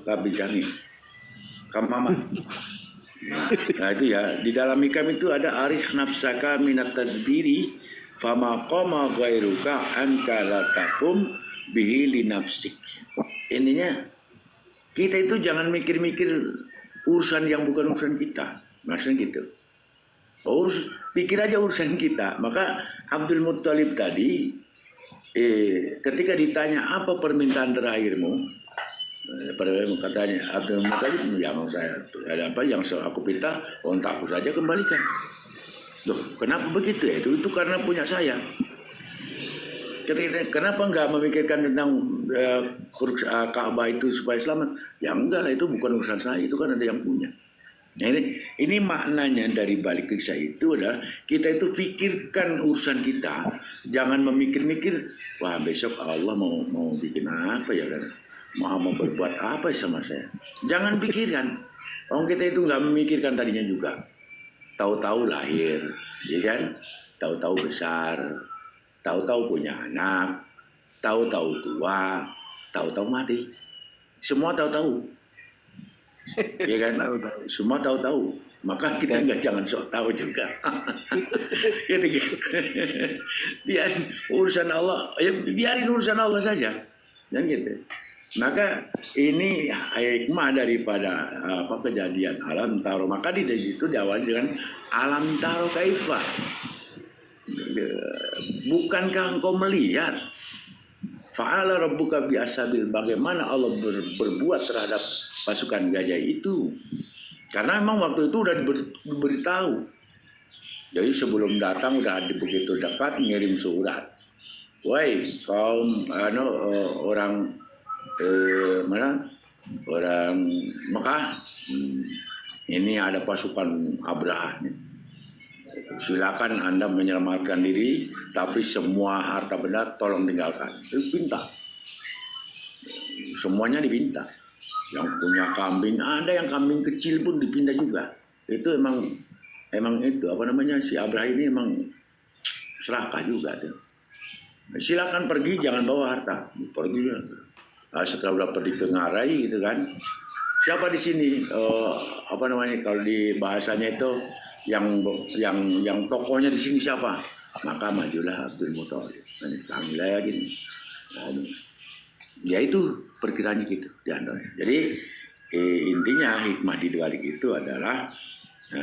kabijani kamama. Nah itu ya, di dalam hikam itu ada arih nafsaka minat tadbiri fama qama ghairuka anka la taqum bihi li nafsik. Intinya kita itu jangan mikir-mikir urusan yang bukan urusan kita. Maksudnya gitu. Pikir aja urusan kita. Maka Abdul Muthalib tadi ketika ditanya apa permintaan terakhirmu, katanya Abdul Muthalib, yang saya ada apa yang aku pinta, ontakku saja kembalikan. Loh, kenapa begitu ya? Itu karena punya saya. Kenapa enggak memikirkan tentang Ka'bah itu supaya selamat? Ya enggak lah, itu bukan urusan saya, itu kan ada yang punya. Nah, ini maknanya dari balik kisah itu adalah kita itu pikirkan urusan kita, jangan memikir-mikir, wah besok Allah mau bikin apa ya kan? mau berbuat apa sama saya. Jangan pikirkan. Orang kita itu nggak memikirkan tadinya juga. Tahu-tahu lahir, ya kan? Tahu-tahu besar, tahu-tahu punya anak, tahu-tahu tua, tahu-tahu mati. Semua tahu-tahu. Ya kan? Semua tahu-tahu. Maka kita nggak jangan sok tahu juga. Gitu kan? Biar urusan Allah, ya biarin urusan Allah saja. Dan gitu. Maka ini hikmah daripada kejadian alam taro. Maka di situ diawali dengan alam taro kaifa. Bukankah engkau melihat fa'ala rabbuka bi'asabil, bagaimana Allah berbuat terhadap pasukan gajah itu? Karena memang waktu itu udah diberitahu. Jadi sebelum datang udah begitu dekat ngirim surat. Woi kaum orang orang Mekah, ini ada pasukan Abraha. Silakan Anda menyelamatkan diri, tapi semua harta benda tolong tinggalkan. Itu pinta. Semuanya dipinta. Yang punya kambing, ada yang kambing kecil pun dipinta juga. Itu emang itu apa namanya, si Abraha ini emang serakah juga tuh. Silakan pergi, jangan bawa harta. Pergi. Setelah udah pergi ke Ngarai gitu kan. Siapa di sini? Apa namanya kalau di bahasanya itu yang tokohnya di sini siapa? Maka majulah Abdul Muthalib. Panggil lagi nih. Ya itu perkiraannya gitu di antaranya. Jadi intinya hikmah di balik itu adalah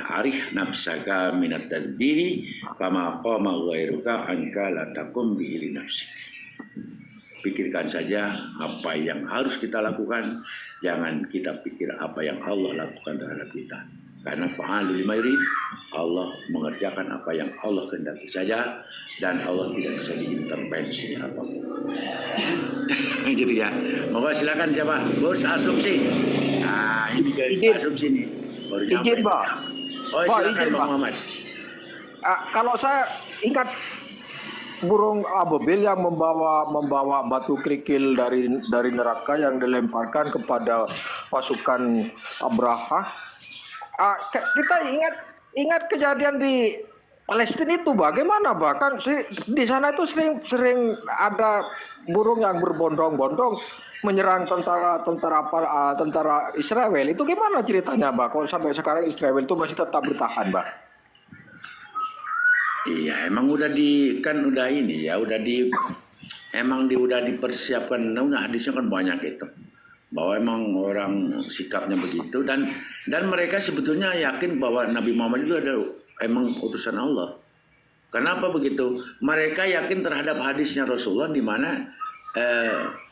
arih nafsaka minat tadbiri kama qama ghairuka anka la taqum bi li nafsik. Pikirkan saja apa yang harus kita lakukan, jangan kita pikir apa yang Allah lakukan terhadap kita. Karena fa'alu lima yurid, Allah mengerjakan apa yang Allah kehendaki saja, dan Allah tidak bisa diintervensi apapun. Gitu ya. Monggo silakan siapa? Bos asumsi. Nah, ini guys asumsi nih. Izin, Pak. Oh, silakan Bang Muhammad. Kalau saya ingat burung ababil yang membawa batu kerikil dari neraka yang dilemparkan kepada pasukan Abraha. Kita ingat kejadian di Palestina itu bagaimana, bahkan di sana itu sering ada burung yang berbondong-bondong menyerang tentara Israel. Itu gimana ceritanya, Mbak? Kok sampai sekarang Israel itu masih tetap bertahan, Mbak? Iya, emang udah dipersiapkan. Nah, hadisnya kan banyak itu. Bahwa emang orang sikapnya begitu dan mereka sebetulnya yakin bahwa Nabi Muhammad itu adalah emang utusan Allah. Kenapa begitu? Mereka yakin terhadap hadisnya Rasulullah di mana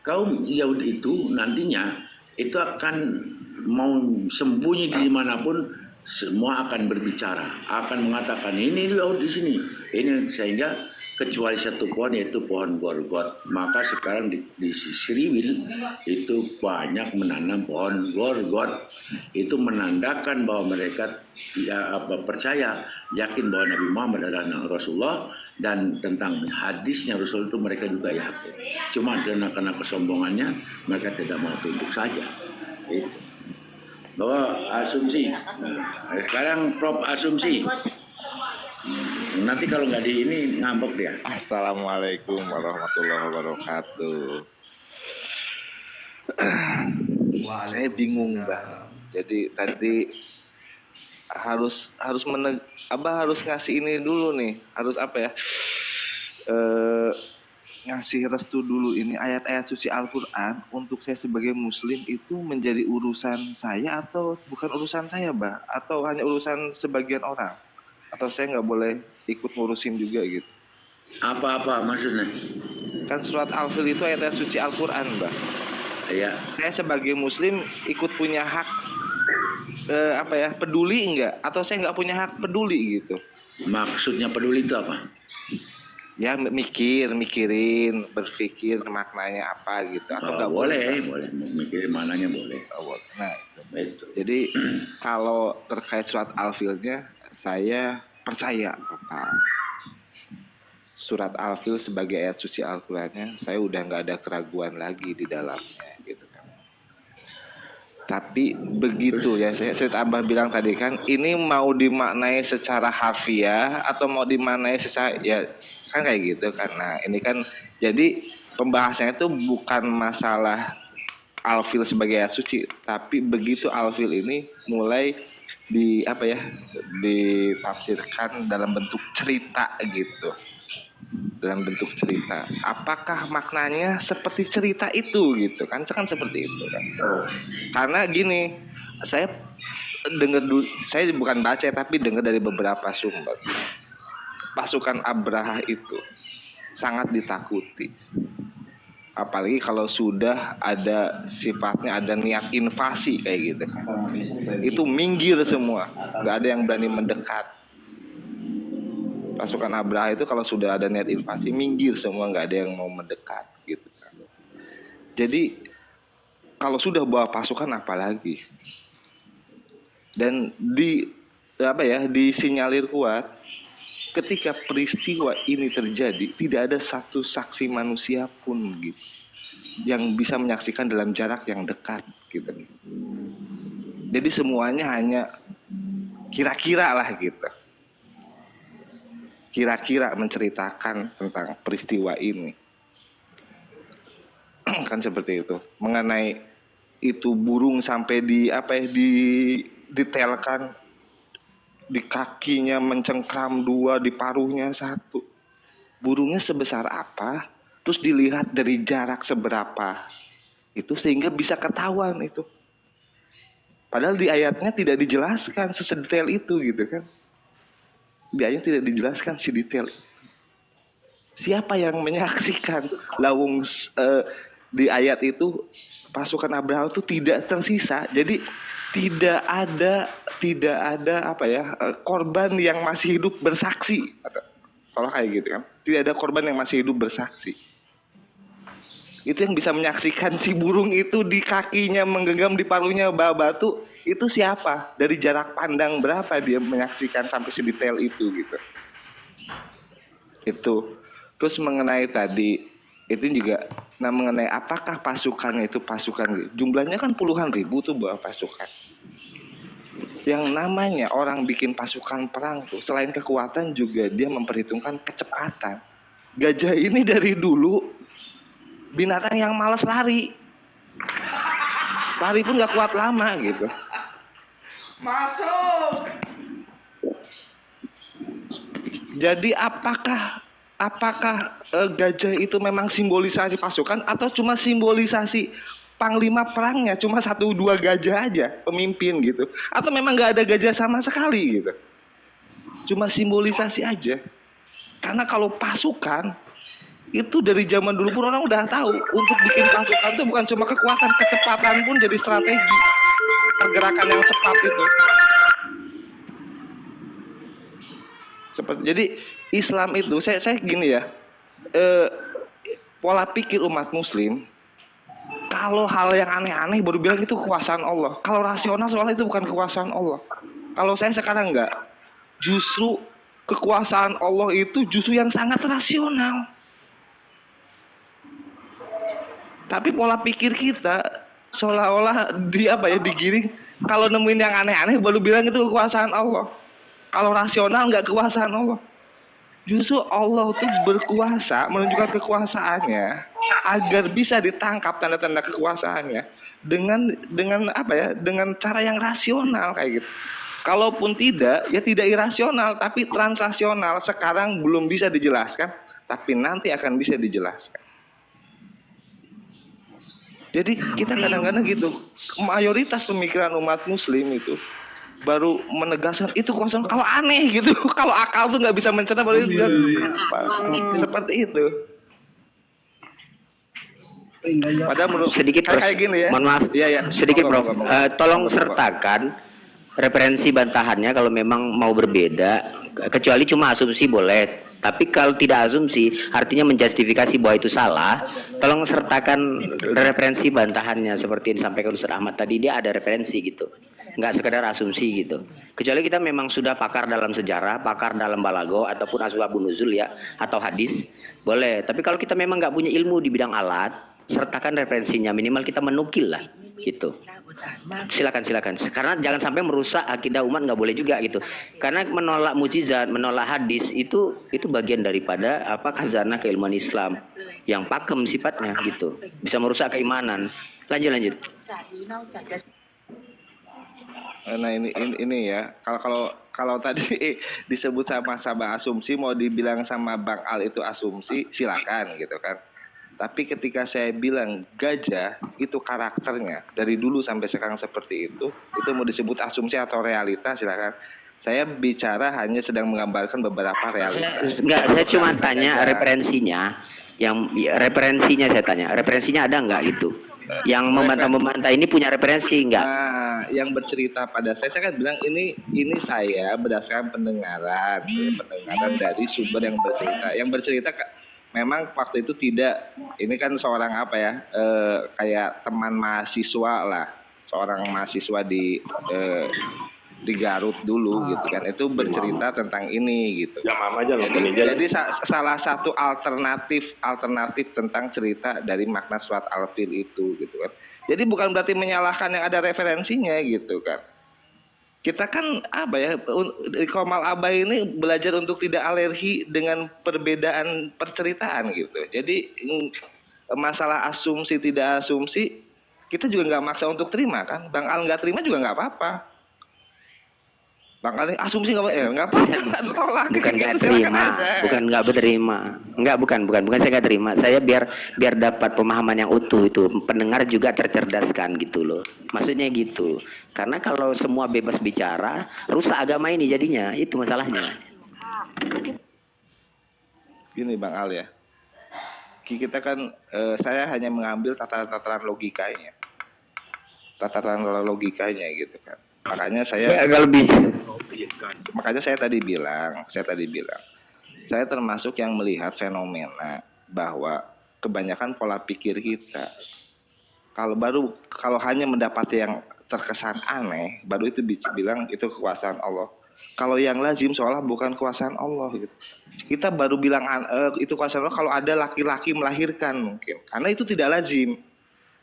kaum Yahudi itu nantinya itu akan mau sembunyi di manapun, semua akan berbicara, akan mengatakan ini Yahudi di sini, ini, sehingga kecuali satu pohon yaitu pohon gorgot. Maka sekarang di Sriwil itu banyak menanam pohon gorgot. Itu menandakan bahwa mereka percaya, yakin bahwa Nabi Muhammad adalah Rasulullah, dan tentang hadisnya Rasul itu mereka juga yakin. Cuma karena kesombongannya mereka tidak mau tunduk saja. Itu. Bahwa asumsi. Nah, sekarang Prof asumsi. Nanti kalau nggak di ini ngambek dia. Assalamualaikum warahmatullahi wabarakatuh. Saya bingung, Mbak. Jadi tadi harus ngasih ini dulu nih. Harus apa ya? Ngasih restu dulu, ini ayat-ayat suci Al-Quran untuk saya sebagai muslim itu menjadi urusan saya atau bukan urusan saya, Mbak? Atau hanya urusan sebagian orang? Atau saya nggak boleh ikut ngurusin juga gitu? Apa maksudnya? Kan surat Al-Fil itu ayat suci Al-Quran, Mbak. Iya. Saya sebagai muslim ikut punya hak peduli enggak? Atau saya nggak punya hak peduli gitu? Maksudnya peduli itu apa? Ya mikirin, berpikir maknanya apa gitu. Atau nggak boleh mikirin mananya boleh. Nah itu. Jadi kalau terkait surat Al-Filnya, saya percaya surat Al-Fil sebagai ayat suci Al-Qurannya, saya udah nggak ada keraguan lagi di dalamnya gitu kan. tapi begitu ya, saya Abah bilang tadi kan, ini mau dimaknai secara harfiah atau mau dimaknai secara, ya kan kayak gitu kan. Nah ini kan, jadi pembahasannya itu bukan masalah alfil sebagai ayat suci, tapi begitu alfil ini mulai ditafsirkan dalam bentuk cerita gitu. Dalam bentuk cerita, apakah maknanya seperti cerita itu gitu kan seperti itu kan. Karena gini, saya dengar dulu, saya bukan baca tapi dengar dari beberapa sumber, pasukan Abraha itu sangat ditakuti, apalagi kalau sudah ada sifatnya, ada niat invasi kayak gitu kan. Itu minggir semua, nggak ada yang berani mendekat. Pasukan Abraha itu kalau sudah ada niat invasi, minggir semua, nggak ada yang mau mendekat gitu kan. Jadi kalau sudah bawa pasukan apalagi, dan disinyalir kuat ketika peristiwa ini terjadi, tidak ada satu saksi manusia pun gitu yang bisa menyaksikan dalam jarak yang dekat gitu. Jadi semuanya hanya kira-kira lah gitu. Kira-kira menceritakan tentang peristiwa ini. Kan seperti itu. Mengenai itu burung sampai didetailkan, di kakinya mencengkram 2, di paruhnya 1. Burungnya sebesar apa? Terus dilihat dari jarak seberapa. Itu sehingga bisa ketahuan itu. Padahal di ayatnya tidak dijelaskan sesedetail itu gitu kan. Di ayat tidak dijelaskan sedetail. Siapa yang menyaksikan? Lawung di ayat itu pasukan Abraham itu tidak tersisa. Jadi tidak ada korban yang masih hidup bersaksi. Kalau kayak gitu kan, tidak ada korban yang masih hidup bersaksi. Itu yang bisa menyaksikan si burung itu di kakinya menggenggam, di paruhnya batu, itu siapa? Dari jarak pandang berapa dia menyaksikan sampai sedetail itu gitu. Itu. Terus mengenai tadi itu juga, nah mengenai apakah pasukannya itu pasukan, jumlahnya kan puluhan ribu tuh bawa pasukan. Yang namanya orang bikin pasukan perang tuh, selain kekuatan juga dia memperhitungkan kecepatan. Gajah ini dari dulu binatang yang malas lari. Lari pun gak kuat lama gitu. Masuk. Jadi apakah gajah itu memang simbolisasi pasukan atau cuma simbolisasi panglima perangnya, cuma 1-2 gajah aja pemimpin gitu, atau memang gak ada gajah sama sekali gitu, cuma simbolisasi aja. Karena kalau pasukan itu dari zaman dulu pun orang udah tahu, untuk bikin pasukan itu bukan cuma kekuatan, kecepatan pun jadi strategi pergerakan yang cepat itu. Jadi Islam itu, saya gini ya, pola pikir umat Muslim, kalau hal yang aneh-aneh baru bilang itu kekuasaan Allah. Kalau rasional soalnya itu bukan kekuasaan Allah. Kalau saya sekarang enggak, justru kekuasaan Allah itu justru yang sangat rasional. Tapi pola pikir kita seolah-olah digiring, kalau nemuin yang aneh-aneh baru bilang itu kekuasaan Allah. Kalau rasional nggak kekuasaan Allah. Justru Allah itu berkuasa, menunjukkan kekuasaannya agar bisa ditangkap tanda-tanda kekuasaannya dengan cara yang rasional kayak gitu. Kalaupun tidak, ya tidak irasional tapi transrasional. Sekarang belum bisa dijelaskan, tapi nanti akan bisa dijelaskan. Jadi kita kadang-kadang gitu, mayoritas pemikiran umat Muslim itu baru menegaskan itu kosong. Kalau aneh gitu, kalau akal tuh nggak bisa mencerna baru itu seperti itu. Padahal menurut sedikit kayak gini ya. Mohon maaf, ya. Sedikit Prof. Tolong sertakan referensi bantahannya kalau memang mau berbeda, kecuali cuma asumsi boleh. Tapi kalau tidak asumsi, artinya menjustifikasi bahwa itu salah, tolong sertakan referensi bantahannya seperti yang disampaikan Ustaz Ahmad tadi, dia ada referensi gitu. Nggak sekedar asumsi gitu. Kecuali kita memang sudah pakar dalam sejarah, pakar dalam balago, ataupun asbabun nuzul ya, atau hadis, boleh. Tapi kalau kita memang nggak punya ilmu di bidang alat, sertakan referensinya, minimal kita menukil lah. gitu. Silakan. Karena jangan sampai merusak akidah umat, nggak boleh juga gitu. Karena menolak mukjizat, menolak hadis itu bagian daripada khazanah keilmuan Islam yang pakem sifatnya gitu. Bisa merusak keimanan. Lanjut. Nah ini ya, kalau tadi disebut sama asumsi, mau dibilang sama Bang Al itu asumsi, silakan gitu kan. Tapi ketika saya bilang gajah itu karakternya dari dulu sampai sekarang seperti itu mau disebut asumsi atau realita, silakan. Saya bicara hanya sedang menggambarkan beberapa realitas. Saya cuma tanya referensinya. Saya tanya referensinya ada nggak gitu? Yang membantah ini punya referensi nggak? Nah, yang bercerita pada saya kan bilang ini saya berdasarkan pendengaran dari sumber yang bercerita. Yang bercerita memang waktu itu tidak, ini kan seorang kayak teman mahasiswa lah, seorang mahasiswa di Garut dulu gitu kan, itu bercerita tentang ini gitu. Jadi salah satu alternatif tentang cerita dari makna surat Al-Fil itu gitu kan. Jadi bukan berarti menyalahkan yang ada referensinya gitu kan. Kita kan di Qomal Abai ini belajar untuk tidak alergi dengan perbedaan perceritaan gitu. Jadi masalah asumsi tidak asumsi kita juga nggak maksa untuk terima kan. Bang Al nggak terima juga nggak apa-apa. Bang Ali asumsi nggak apa-apa, tolak. Bukan nggak terima, bukan nggak berterima, bukan saya nggak terima. Saya biar dapat pemahaman yang utuh itu, pendengar juga tercerdaskan gitu loh. Maksudnya gitu. Karena kalau semua bebas bicara, rusak agama ini jadinya, itu masalahnya. Gini Bang Al ya, kita kan saya hanya mengambil tataran logikanya, gitu kan. Makanya saya tadi bilang saya termasuk yang melihat fenomena bahwa kebanyakan pola pikir kita kalau hanya mendapati yang terkesan aneh baru itu bilang itu kekuasaan Allah. Kalau yang lazim seolah bukan kekuasaan Allah gitu. Kita baru bilang itu kekuasaan Allah kalau ada laki-laki melahirkan mungkin, karena itu tidak lazim.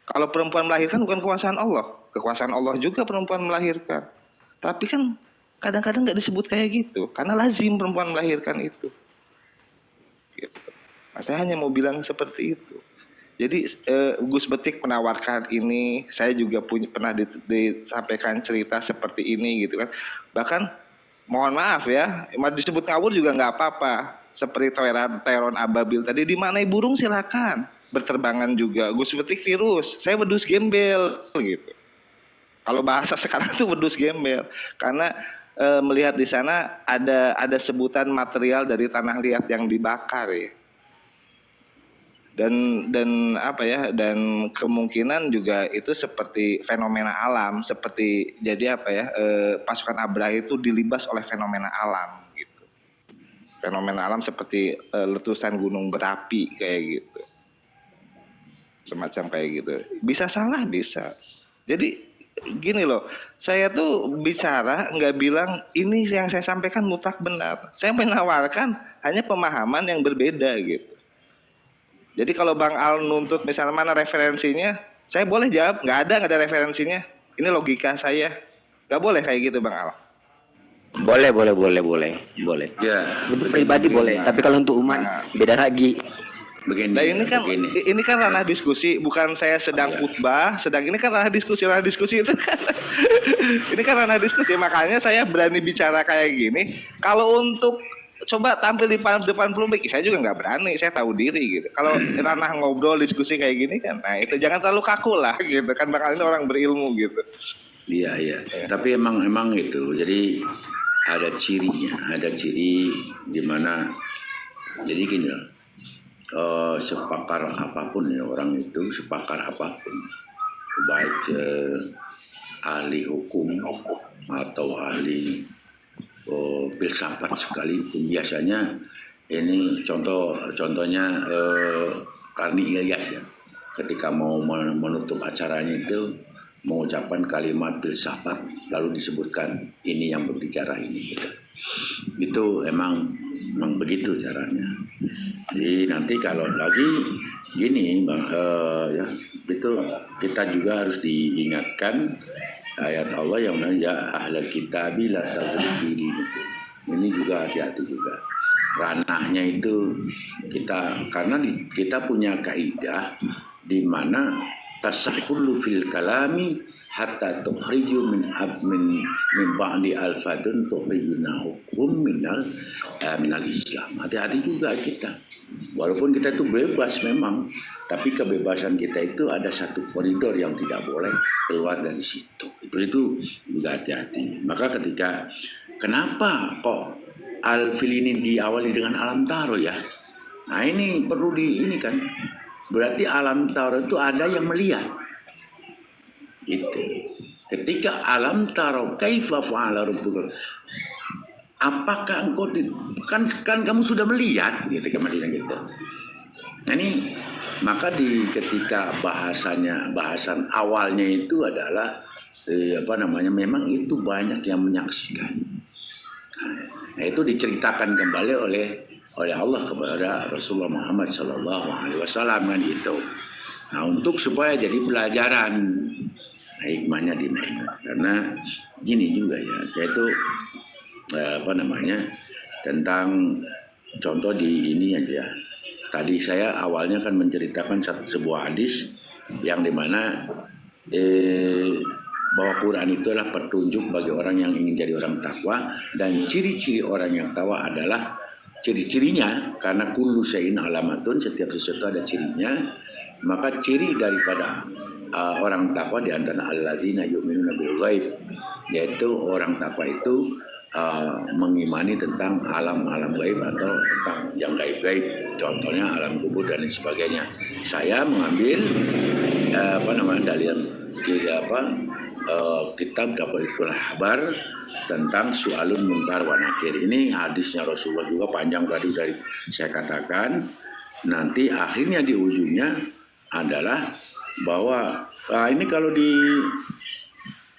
Kalau perempuan melahirkan bukan kekuasaan Allah. Kekuasaan Allah juga perempuan melahirkan. Tapi kan kadang-kadang nggak disebut kayak gitu. Karena lazim perempuan melahirkan itu. Gitu. Nah, saya hanya mau bilang seperti itu. Jadi Gus Betik menawarkan ini. Saya juga pernah disampaikan cerita seperti ini gitu kan. Bahkan mohon maaf ya, disebut ngawur juga nggak apa-apa. Seperti Teron Ababil tadi, dimanai burung silakan. Berterbangan juga. Gus Betik virus, saya wedus gembel gitu. Kalau bahasa sekarang itu wedus gembel, karena melihat di sana ada sebutan material dari tanah liat yang dibakar ya. Dan kemungkinan juga itu seperti fenomena alam, seperti jadi pasukan Abraha itu dilibas oleh fenomena alam gitu. Fenomena alam seperti letusan gunung berapi kayak gitu. Semacam kayak gitu. Bisa salah, bisa. Jadi gini loh, saya tuh bicara nggak bilang ini yang saya sampaikan mutlak benar. Saya menawarkan hanya pemahaman yang berbeda gitu. Jadi kalau Bang Al nuntut misalnya mana referensinya, saya boleh jawab nggak ada referensinya. Ini logika saya. Nggak boleh kayak gitu Bang Al. Boleh. Ya, Pribadi boleh, tapi kalau untuk umat beda lagi. Begini. Nah ini kan ranah diskusi, bukan saya sedang khutbah, ini kan ranah diskusi itu kan. Ini kan ranah diskusi, makanya saya berani bicara kayak gini. Kalau untuk coba tampil di depan publik, saya juga nggak berani, saya tahu diri gitu. Kalau ranah ngobrol diskusi kayak gini kan, nah itu jangan terlalu kaku lah gitu kan, bakal ini orang berilmu gitu. Iya. Tapi emang itu, jadi ada cirinya, ada ciri di mana, jadi gini loh. Sepakar apapun ya orang itu, sepakar apapun, baik ahli hukum atau ahli filsafat sekalipun, biasanya ini contohnya Karni Ilyas ya, ketika mau menutup acaranya itu mengucapkan kalimat filsafat lalu disebutkan ini yang berbicara ini gitu. Itu emang begitu caranya. Jadi nanti kalau lagi gini Bang, ya itu kita juga harus diingatkan ayat Allah yang mana ya ahlal kitabi la taghlu. Ini juga hati-hati juga. Ranahnya itu kita karena kita punya kaidah di mana tasahhulu fil kalami hatta tukhriju min ba'di alfadun tukhrijuna hukum minal Islam. Hati-hati juga kita. Walaupun kita itu bebas memang, tapi kebebasan kita itu ada satu koridor yang tidak boleh keluar dari situ. Itu juga hati-hati. Maka ketika kenapa kok al-fil ini diawali dengan alam taro ya? Nah ini perlu ini kan. Berarti alam taro itu ada yang melihat. Gitu. Ketika alam taro kaifa fa'ala rabbuka, apakah engkau kan kamu sudah melihat gitu kemarin gitu. Nah ini maka ketika bahasan awalnya itu adalah memang itu banyak yang menyaksikan. Nah, itu diceritakan kembali oleh Allah kepada Rasulullah Muhammad SAW kan itu. Nah untuk supaya jadi pelajaran hikmahnya dinaikkan karena gini juga ya yaitu tentang contoh di ini aja. Tadi saya awalnya kan menceritakan sebuah hadis yang dimana bahwa Quran itu adalah petunjuk bagi orang yang ingin jadi orang takwa dan ciri-ciri orang yang takwa adalah ciri-cirinya karena kullu syai'in alamatun, setiap sesuatu ada cirinya. Maka ciri daripada orang takwa di antara alladzina yu'minuna bil ghaib, yaitu orang takwa itu mengimani tentang alam-alam gaib atau tentang yang gaib-gaib, contohnya alam kubur dan lain sebagainya. Saya mengambil kitab Daqaiqul Ahbar tentang Su'alun Munkar wa Nakir. Ini hadisnya Rasulullah juga panjang tadi dari saya katakan. Nanti akhirnya di ujungnya adalah bahwa ini kalau di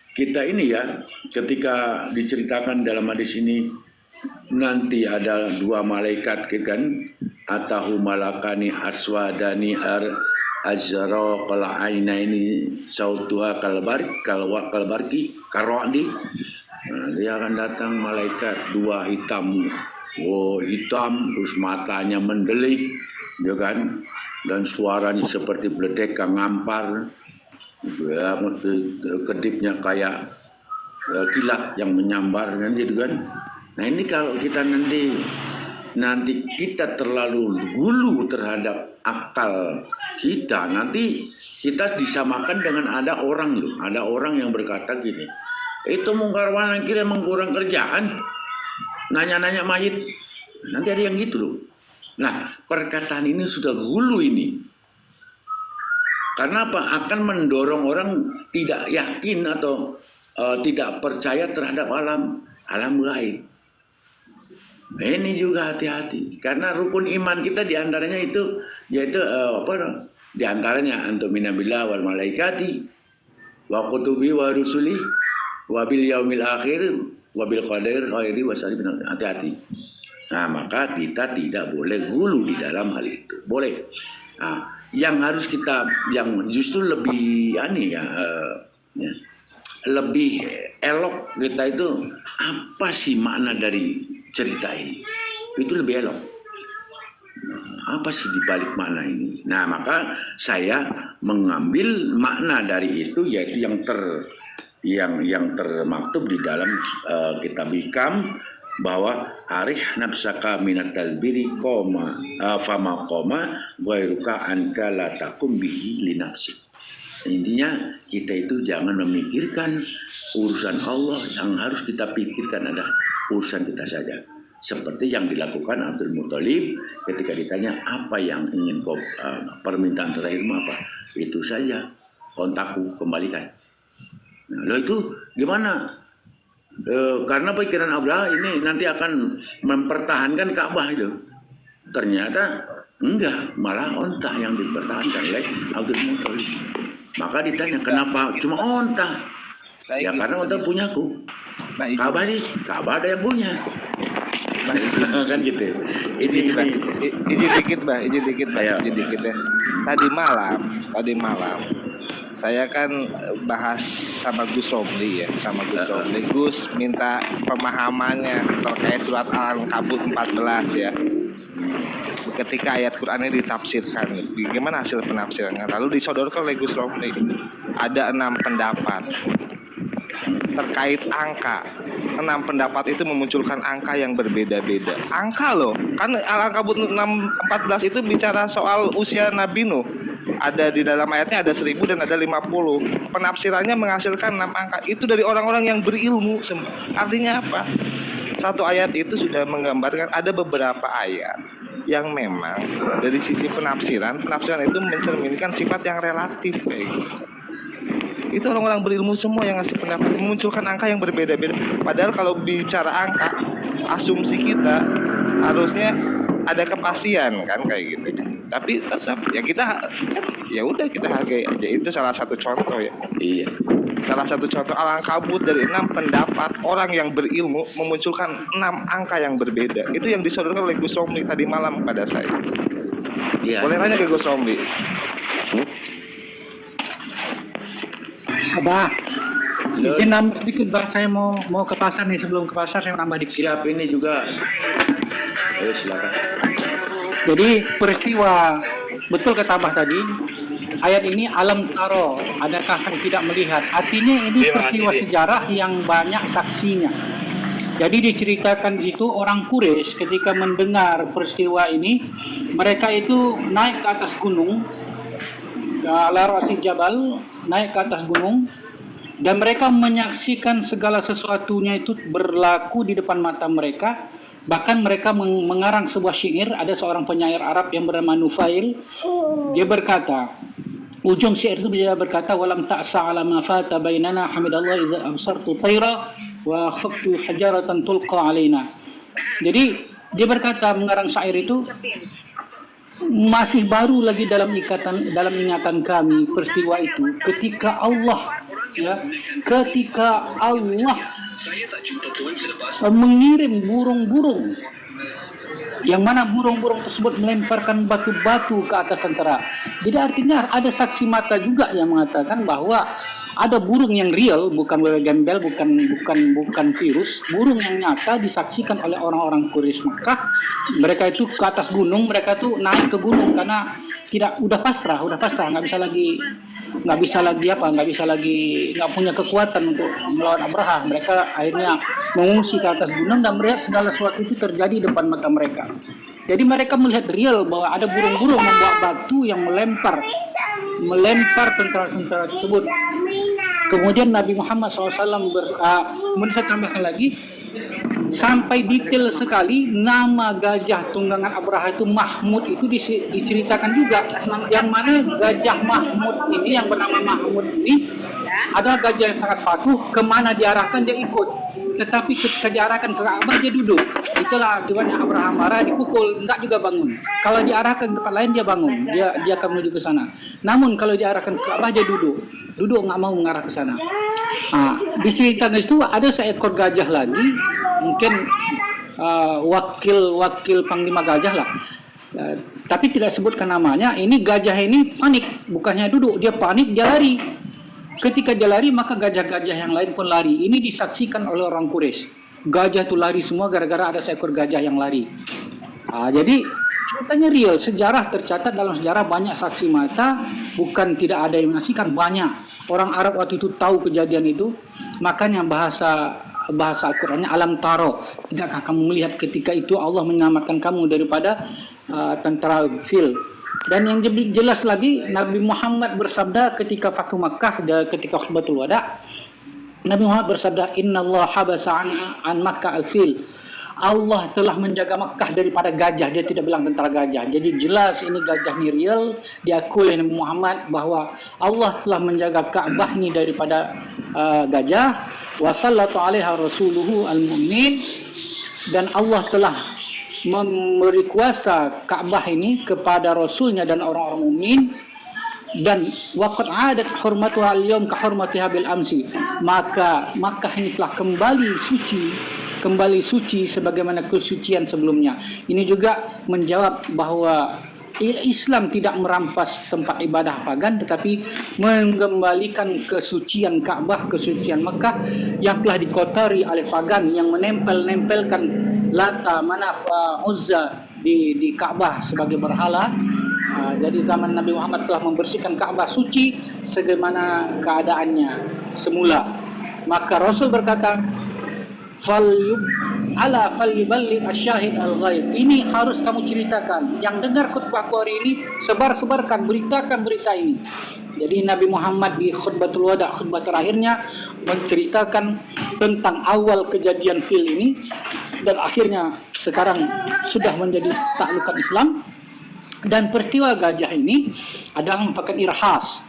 kita ini ya, ketika diceritakan dalam hadis ini nanti ada dua malaikat kan, atahu malakani aswadani azra qal ainaini sautuha kalbarki karodi. Nah, dia akan datang malaikat dua hitam, hitam terus matanya mendelik, ya kan, dan suaranya seperti bledek ngampar. Ya, kedipnya kayak kilat yang menyambar kan gitu kan. Nah ini kalau kita nanti kita terlalu gulu terhadap akal kita, nanti kita disamakan dengan ada orang yang berkata gini, itu mungkar wa nakir emang kurang kerjaan, nanya-nanya mayit. Nanti ada yang gitu loh. Nah perkataan ini sudah gulu ini. Karena apa? Akan mendorong orang tidak yakin atau tidak percaya terhadap alam gaib. Nah, ini juga hati-hati. Karena rukun iman kita diantaranya itu yaitu diantaranya antumina billah wal malaikati wa kutubi wa rusuli wa bil yaumil akhir wa bil qadar khairi wa syarri. Hati-hati. Nah maka kita tidak boleh gulu di dalam hal itu. Boleh. Nah, yang harus kita, yang justru lebih lebih elok kita itu apa sih makna dari cerita ini? Itu lebih elok. Apa sih dibalik makna ini? Nah maka saya mengambil makna dari itu yaitu yang termaktub di dalam kitab Hikam, bahwa arih nafsaka minat talbiri fama koma ghairuka anka la takum bihi li nafsi. Intinya kita itu jangan memikirkan urusan Allah, yang harus kita pikirkan adalah urusan kita saja. Seperti yang dilakukan Abdul Muthalib ketika ditanya apa yang ingin kau permintaan terakhirmu apa? Itu saja, kontakku kembalikan. Nah, lo itu gimana? Karena pikiran Abraha ini nanti akan mempertahankan Ka'bah itu. Ternyata enggak, malah onta yang dipertahankan oleh Abdul Muthalib. Maka ditanya kenapa cuma onta? Ya karena onta punyaku. Ka'bah ada yang punya. Bah, Kan gitu. izin dikit bah, Ayo. izin dikit ya. Tadi malam saya kan bahas sama Gus Romli ya, Gus minta pemahamannya terkait surat Al-Ankabut 14 ya. Ketika ayat Qur'annya ditafsirkan, bagaimana hasil penafsirannya? Lalu disodorkan oleh Gus Romli. Ada 6 pendapat terkait angka. 6 pendapat itu memunculkan angka yang berbeda-beda. Angka loh, kan Al-Ankabut 6:14 itu bicara soal usia Nabi Nuh. Ada di dalam ayatnya ada 1000 dan ada 50. Penafsirannya menghasilkan 6 angka. Itu dari orang-orang yang berilmu semua. Artinya apa? Satu ayat itu sudah menggambarkan ada beberapa ayat yang memang dari sisi penafsiran itu mencerminkan sifat yang relatif kayak gitu. Itu orang-orang berilmu semua yang ngasih pendapat, memunculkan angka yang berbeda-beda. Padahal kalau bicara angka, asumsi kita harusnya ada kepastian kan kayak gitu. Tapi tetap ya kita kan ya udah kita hargai aja. Itu salah satu contoh ya. Iya. Salah satu contoh Al-Ankabut dari 6 pendapat orang yang berilmu memunculkan 6 angka yang berbeda. Itu yang disodorkan oleh Gus Romli tadi malam pada saya. Iya. Boleh nanya ke Gus Romli? Abah, izin nambah sedikit bah, saya mau ke pasar nih. Sebelum ke pasar saya nambah dikit. Siap, ini juga. Ayo silakan. Jadi peristiwa betul kata Abah tadi, ayat ini alam taro, adakah yang tidak melihat? Artinya ini peristiwa sejarah yang banyak saksinya. Jadi diceritakan di situ orang Quraisy ketika mendengar peristiwa ini, mereka itu naik ke atas gunung, Larasi Jabal, naik ke atas gunung, dan mereka menyaksikan segala sesuatunya itu berlaku di depan mata mereka. Bahkan mereka mengarang sebuah syair. Ada seorang penyair Arab yang bernama Nufail. Dia berkata, ujung syair itu dia berkata, walam ta'sa ala ma fata bainana hamidallah iza absartu tayra wa khaftu hajaratan tulqa alaina. Jadi dia berkata mengarang syair itu, masih baru lagi dalam ingatan kami peristiwa itu ketika Allah mengirim burung-burung yang mana burung-burung tersebut melemparkan batu-batu ke atas tentara. Jadi artinya ada saksi mata juga yang mengatakan bahwa ada burung yang real, bukan gembel, bukan virus, burung yang nyata disaksikan oleh orang-orang Quraisy Makkah. Mereka itu ke atas gunung, mereka tuh naik ke gunung karena udah pasrah, nggak punya kekuatan untuk melawan Abraha. Mereka akhirnya mengungsi ke atas gunung dan melihat segala sesuatu itu terjadi di depan mata mereka. Jadi mereka melihat real bahwa ada burung-burung membawa batu yang melempar tentara-tentara tersebut. Kemudian Nabi Muhammad SAW kemudian saya tambahkan lagi, sampai detail sekali nama gajah tunggangan Abraha itu Mahmud itu diceritakan juga, yang mana gajah Mahmud ini yang bernama Mahmud ini adalah gajah yang sangat patuh, kemana diarahkan dia ikut, tetapi ketika diarahkan ke Ka'bah dia duduk. Itulah akibatnya Abraham marah, dipukul, enggak juga bangun. Kalau diarahkan ke tempat lain dia bangun, dia akan menuju ke sana. Namun kalau diarahkan ke Ka'bah dia duduk nggak mau mengarah ke sana. Diceritakan itu ada seekor gajah lagi, mungkin wakil panglima gajah lah, tapi tidak sebutkan namanya. Ini gajah ini panik, bukannya duduk, dia panik, dia lari. Ketika dia lari maka gajah-gajah yang lain pun lari. Ini disaksikan oleh orang Quraisy. Gajah itu lari semua gara-gara ada seekor gajah yang lari. Jadi ceritanya real, sejarah tercatat dalam sejarah, banyak saksi mata, bukan tidak ada yang menyaksikan, banyak. Orang Arab waktu itu tahu kejadian itu, makanya bahasa Al-Qur'annya alam taro. Tidakkah kamu melihat ketika itu Allah menyelamatkan kamu daripada tentara fil. Dan yang jelas lagi, Nabi Muhammad bersabda ketika Fathu Makkah, ketika khutbatul wada, Nabi Muhammad bersabda, innallaha habasa an Makkah al-fil. Allah telah menjaga Makkah daripada gajah. Dia tidak bilang tentara gajah. Jadi jelas ini gajah ini real. Diakui oleh Nabi Muhammad bahwa Allah telah menjaga Ka'bah ini daripada gajah. Wa sallatu 'alaiha rasuluhu al-mu'minin. Dan Allah telah memberi kuasa Ka'bah ini kepada Rasulnya dan orang-orang mukmin. Dan waqad 'adat hurmatuha al-yawm ka hurmatiha bil amsi. Maka Makkah ini telah kembali suci kembali suci sebagaimana kesucian sebelumnya. Ini juga menjawab bahwa Islam tidak merampas tempat ibadah pagan, tetapi mengembalikan kesucian Ka'bah, kesucian Mekah yang telah dikotori oleh pagan yang menempel-nempelkan Lata, Manaf, Uzza di Ka'bah sebagai berhala. Jadi zaman Nabi Muhammad telah membersihkan Ka'bah suci sebagaimana keadaannya semula. Maka Rasul berkata, falyuballigh asyahid al-ghaib. Ini harus kamu ceritakan. Yang dengar khutbahku hari ini, sebarkan, beritakan berita ini. Jadi Nabi Muhammad di khutbatul wada, khutbah terakhirnya, menceritakan tentang awal kejadian fil ini, dan akhirnya sekarang sudah menjadi taklukan Islam. Dan peristiwa gajah ini adalah merupakan irhas.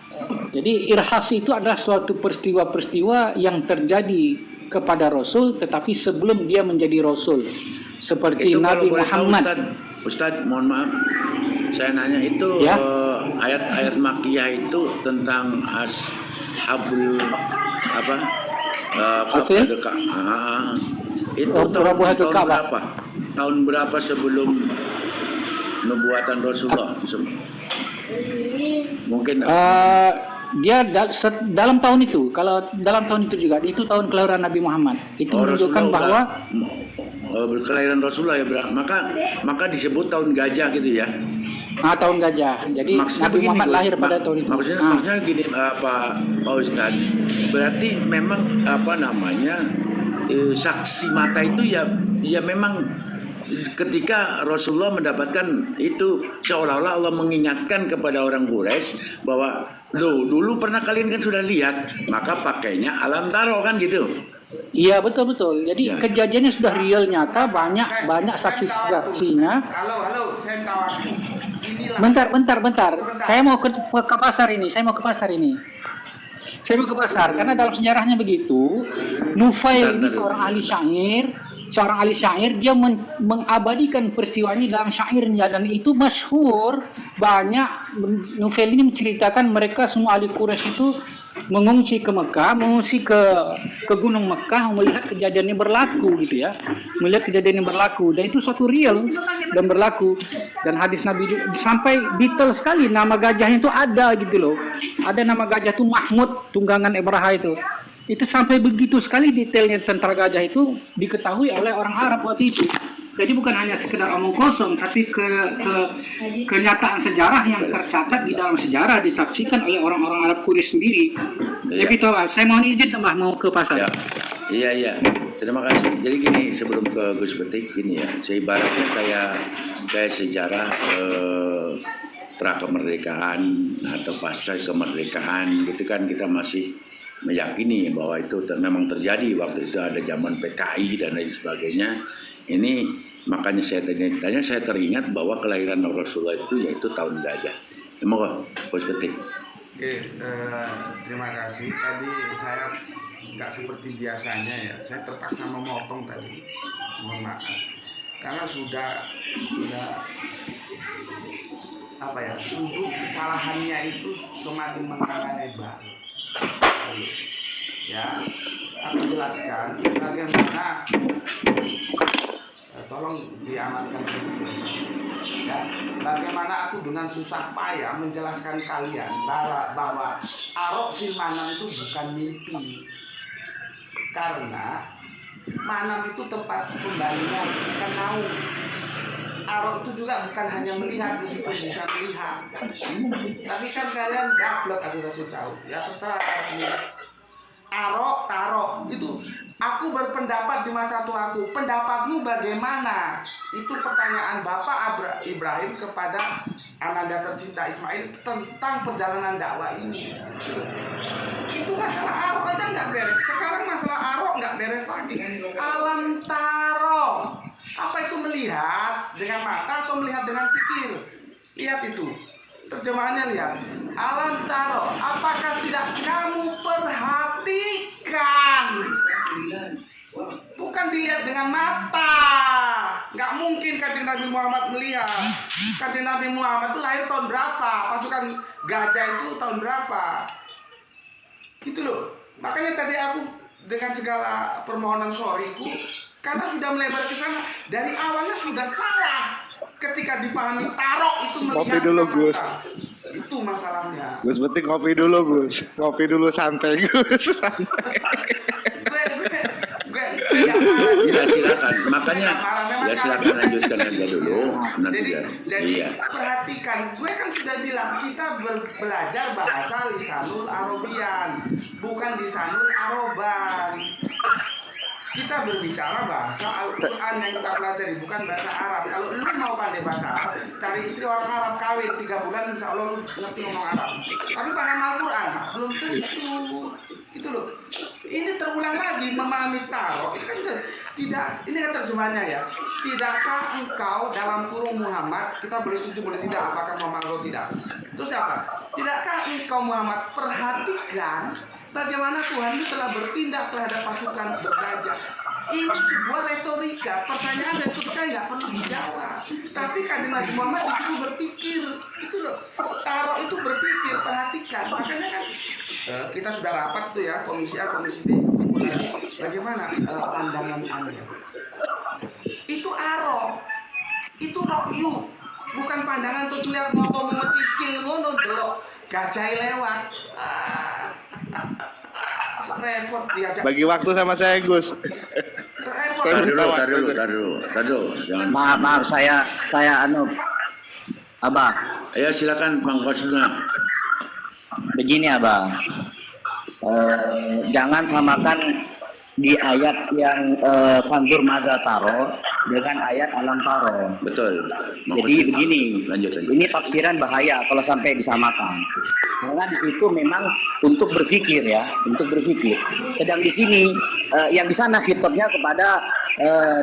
Jadi irhas itu adalah suatu peristiwa-peristiwa yang terjadi kepada Rasul, tetapi sebelum dia menjadi Rasul, seperti itu Nabi Muhammad. Ustadz, mohon maaf, saya nanya itu Ya? Ayat-ayat Makkiyah itu tentang ashabul apa? Afil? Itu Oh, tahun Rabuhatul Ka'bah. berapa? Tahun berapa sebelum nubuatan Rasulullah? Mungkin Dia dalam tahun itu, kalau dalam tahun itu juga, itu tahun kelahiran Nabi Muhammad. Itu menunjukkan bahwa kelahiran Rasulullah ya, maka disebut tahun gajah gitu ya. tahun gajah. Jadi Maksudnya Nabi begini, Muhammad lahir pada tahun itu. Maksudnya gini, Pak Ustadz, berarti memang saksi mata itu ya memang ketika Rasulullah mendapatkan itu, seolah-olah Allah mengingatkan kepada orang Quraisy bahwa dulu pernah kalian kan sudah lihat, maka pakainya alam taro kan gitu. Iya, betul. Jadi Ya. kejadiannya sudah real, nyata, banyak saksi-saksinya. Halo, saya minta waktu. Inilah. Bentar. Saya mau ke pasar ini. Saya mau ke pasar karena dalam sejarahnya begitu. Nufail ini seorang ahli syair, dia mengabadikan peristiwa ini dalam syairnya, dan itu masyhur. Banyak Nufail ini menceritakan mereka semua ahli Quraisy itu mengungsi ke Mekah, mengungsi ke gunung Mekah, melihat kejadian ini berlaku gitu ya. Melihat kejadian ini berlaku, dan itu suatu real dan berlaku. Dan hadis Nabi sampai detail sekali, nama gajahnya itu ada gitu loh. Ada nama gajah itu Mahmud, tunggangan Ibrahim itu. Itu sampai begitu sekali detailnya tentang gajah itu diketahui oleh orang Arab waktu itu. Jadi bukan hanya sekedar omong kosong, tapi kenyataan sejarah yang tercatat di dalam sejarah disaksikan oleh orang-orang Arab Quraisy sendiri. Iya. Jadi saya mohon izin Mbah mau ke pasar. Ya. Iya. Terima kasih. Jadi gini, sebelum ke Gus Betik gini ya, seibaratnya kayak sejarah pra kemerdekaan atau pasca kemerdekaan gitu kan, kita masih meyakini bahwa itu memang terjadi waktu itu, ada zaman PKI dan lain sebagainya. Ini makanya saya tanya, saya teringat bahwa kelahiran Rasulullah itu yaitu tahun gajah. Semoga Gus Betik. Oke, terima kasih. Tadi saya nggak seperti biasanya ya. Saya terpaksa memotong tadi. Mohon maaf. Karena sudah sudut kesalahannya itu semakin mengarah lebar. Ya, aku jelaskan bagaimana. Tolong diamankan ya, bagaimana aku dengan susah payah menjelaskan kalian bahwa Arok fil Manam itu bukan mimpi, karena Manam itu tempat kembalinya bukan naung. Arok itu juga bukan hanya melihat, meskipun bisa melihat, tapi kan kalian gablok, aku kasih tahu ya, terserah artinya. Arok, tarok itu aku berpendapat di masa tuaku. Pendapatmu bagaimana? Itu pertanyaan Bapak Ibrahim kepada ananda tercinta Ismail tentang perjalanan dakwah ini. Itu masalah arok aja nggak beres. Sekarang masalah arok nggak beres lagi. Alam taro. Apa itu melihat dengan mata atau melihat dengan pikir? Lihat itu. Terjemahannya lihat. Alam taro. Apakah tidak kamu perhatikan? Bukan dilihat dengan mata. Nggak mungkin Kanjeng Nabi Muhammad melihat. Kanjeng Nabi Muhammad itu lahir tahun berapa? Pasukan gajah itu tahun berapa? Gitu loh. Makanya tadi aku dengan segala permohonan sorryku, Karena sudah melebar ke sana. Dari awalnya sudah salah. Ketika dipahami tarok itu melihat Kopi dulu, Gus. Itu masalahnya. Gus, penting kopi dulu, Gus. Kopi dulu santai, Gus. gue nggak marah sih. Ya silakan. Makanya Memang ya silakan lanjutkan aja dulu. Nanti Jadi iya. perhatikan, gue kan sudah bilang kita belajar bahasa lisanul Arabian, bukan lisanul Araban. Kita berbicara bahasa Al-Quran yang kita pelajari, bukan bahasa Arab. Kalau lu mau pandai bahasa Arab, cari istri orang Arab, kawin 3 bulan, insya Allah lu ngerti ngomong Arab. Tapi paham Al-Quran, belum tentu. Gitu loh. Ini terulang lagi, memahami tarot. Itu kan sudah tidak, ini kan terjemahannya ya. Tidakkah engkau dalam kurung Muhammad, kita boleh setuju boleh tidak, apakah Muhammad atau tidak. Terus apa? Tidakkah engkau Muhammad perhatikan bagaimana Tuhan itu telah bertindak terhadap pasukan bergajah. Ini sebuah retorika, pertanyaan retorika nggak perlu dijawab. Tapi Kanjeng Nabi Muhammad disuruh berpikir, itu loh. Tarot itu berpikir, perhatikan. Makanya kan kita sudah rapat tuh ya, komisi A, komisi B, kumpul lagi. Bagaimana pandangan Anda? Itu aro, itu rokyu, bukan pandangan tuh lihat motor memecicil ngono delok gajah lewat. Repot diajak. Bagi waktu sama saya, Gus. Repot. Tar dulu. Jangan. Maaf saya Abah. Ya silakan Bang Kosuna. Begini Abang, jangan samakan di ayat yang fandur madza taro dengan ayat alam taro. Betul. Jadi begini, Lanjut. ini tafsiran bahaya kalau sampai disamakan. Karena di situ memang untuk berpikir ya, untuk berpikir. Sedang di sini yang di sana khitabnya kepada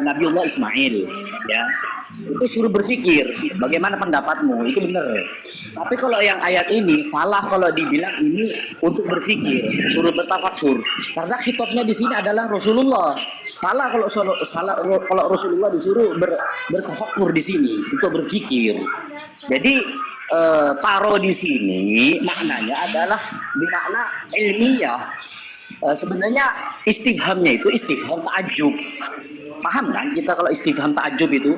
Nabiullah Ismail, ya. Itu suruh berpikir, bagaimana pendapatmu? Itu benar. Tapi kalau yang ayat ini salah kalau dibilang ini untuk berpikir, suruh bertafakur. Karena khitabnya di sini adalah Rasulullah. Salah kalau Rasulullah disuruh bertafakur di sini untuk berpikir. Jadi taro di sini maknanya adalah bermakna ilmiah. Sebenarnya istifhamnya itu istifham ta'ajub. Paham kan kita kalau istifham ta'ajub itu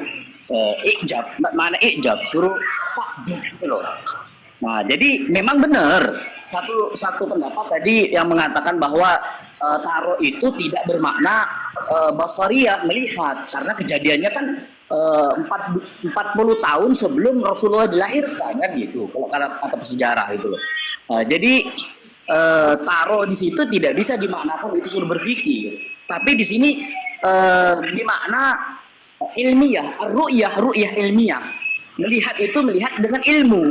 ijab, mana ijab suruh takjub gitu loh. Nah, jadi memang benar satu pendapat tadi yang mengatakan bahwa taro itu tidak bermakna basariyah melihat karena kejadiannya kan 40 tahun sebelum Rasulullah dilahirkan kan gitu. Kalau kata sejarah itu loh. Jadi taro di situ tidak bisa dimaknakan itu suruh berpikir. Tapi di sini dimakna ilmiah, ru'yah ilmiah. Melihat itu melihat dengan ilmu.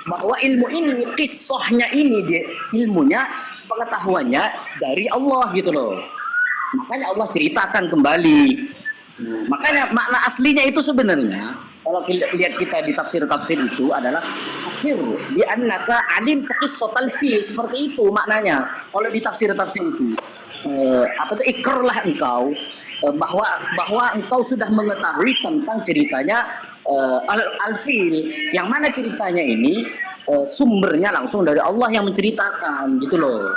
Bahwa ilmu ini, kisahnya ini, dia ilmunya, pengetahuannya dari Allah gitu loh. Makanya Allah ceritakan kembali. Makanya makna aslinya itu sebenarnya kalau lihat kita di tafsir-tafsir itu adalah akhir bi annaka alim qissatal fil, seperti itu maknanya. Kalau di tafsir-tafsir itu apa itu ikrarlah engkau bahwa engkau sudah mengetahui tentang ceritanya al-fil, yang mana ceritanya ini sumbernya langsung dari Allah yang menceritakan gitu loh.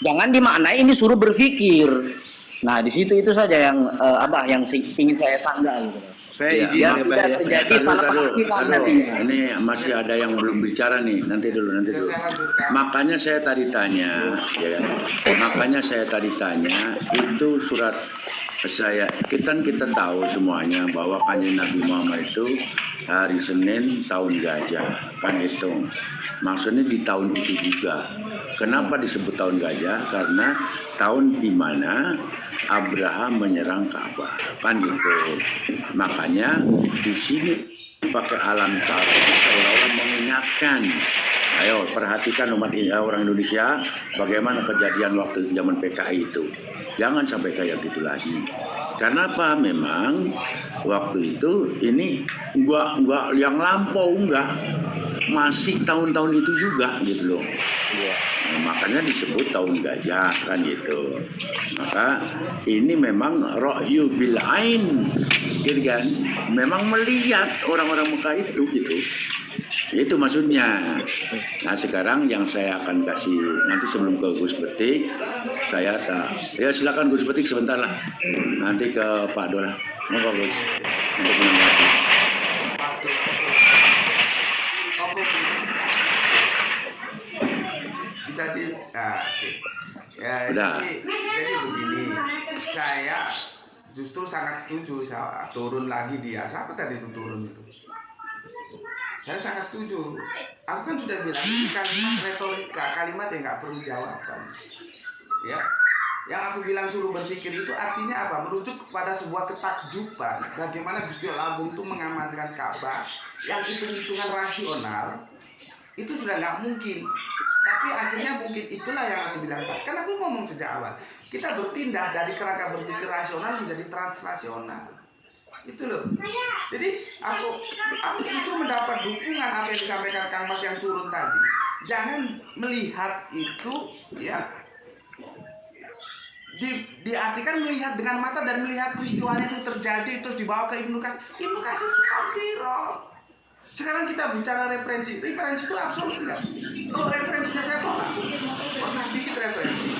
Jangan dimaknai ini suruh berpikir. Nah di situ itu saja yang yang ingin saya sanggah gitu. Saya izin ya, tidak terjadi salah penafsiran nantinya. Ini masih ada yang belum bicara nih. Nanti dulu. Makanya saya tadi tanya, ya. Makanya saya tadi tanya itu surat kita tahu semuanya bahwa Kanjeng Nabi Muhammad itu hari Senin tahun gajah, kan itu. Maksudnya di tahun itu juga. Kenapa disebut tahun gajah? Karena tahun di mana Abraham menyerang Ka'bah, kan gitu. Makanya di sini pakai alam taro seolah-olah mengingatkan. Ayo perhatikan orang Indonesia bagaimana kejadian waktu zaman PKI itu. Jangan sampai kayak gitu lagi. Karena apa? Memang waktu itu ini gua yang lampau masih tahun-tahun itu juga gitu loh. Nah, makanya disebut tahun gajah kan gitu. Maka ini memang ra'yu bil ain, gitu kan? Memang melihat orang-orang Mekah itu gitu. Itu maksudnya. Nah sekarang yang saya akan kasih nanti sebelum ke Gus Betik, saya tak. Ya silakan Gus Petik sebentar lah. Nanti ke Pak Dola. Monggo Gus untuk menanggapi. Bisa di oke. Ya, Udah. jadi begini, saya justru sangat setuju saya turun lagi dia. Siapa tadi itu turun itu? Saya sangat setuju. Aku kan sudah bilang ini kalimat retorika, kalimat yang nggak perlu jawaban. Ya, yang aku bilang suruh berpikir itu artinya apa? Merujuk kepada sebuah ketakjuban. Bagaimana Gusti Allah Agung itu mengamankan Ka'bah yang hitung-hitungan rasional itu sudah nggak mungkin. Tapi akhirnya mungkin itulah yang aku bilang tadi. Kan aku ngomong sejak awal. Kita berpindah dari kerangka berpikir rasional menjadi transrasional. Itu loh. Jadi aku justru mendapat dukungan apa yang disampaikan Kang Mas yang turun tadi. Jangan melihat itu ya diartikan melihat dengan mata dan melihat peristiwanya itu terjadi terus dibawa ke Ibnu Katsir. Ibnu Katsir itu takdirah. Sekarang kita bicara referensi itu absolut enggak? Kalau referensinya saya tolak, dikit referensi.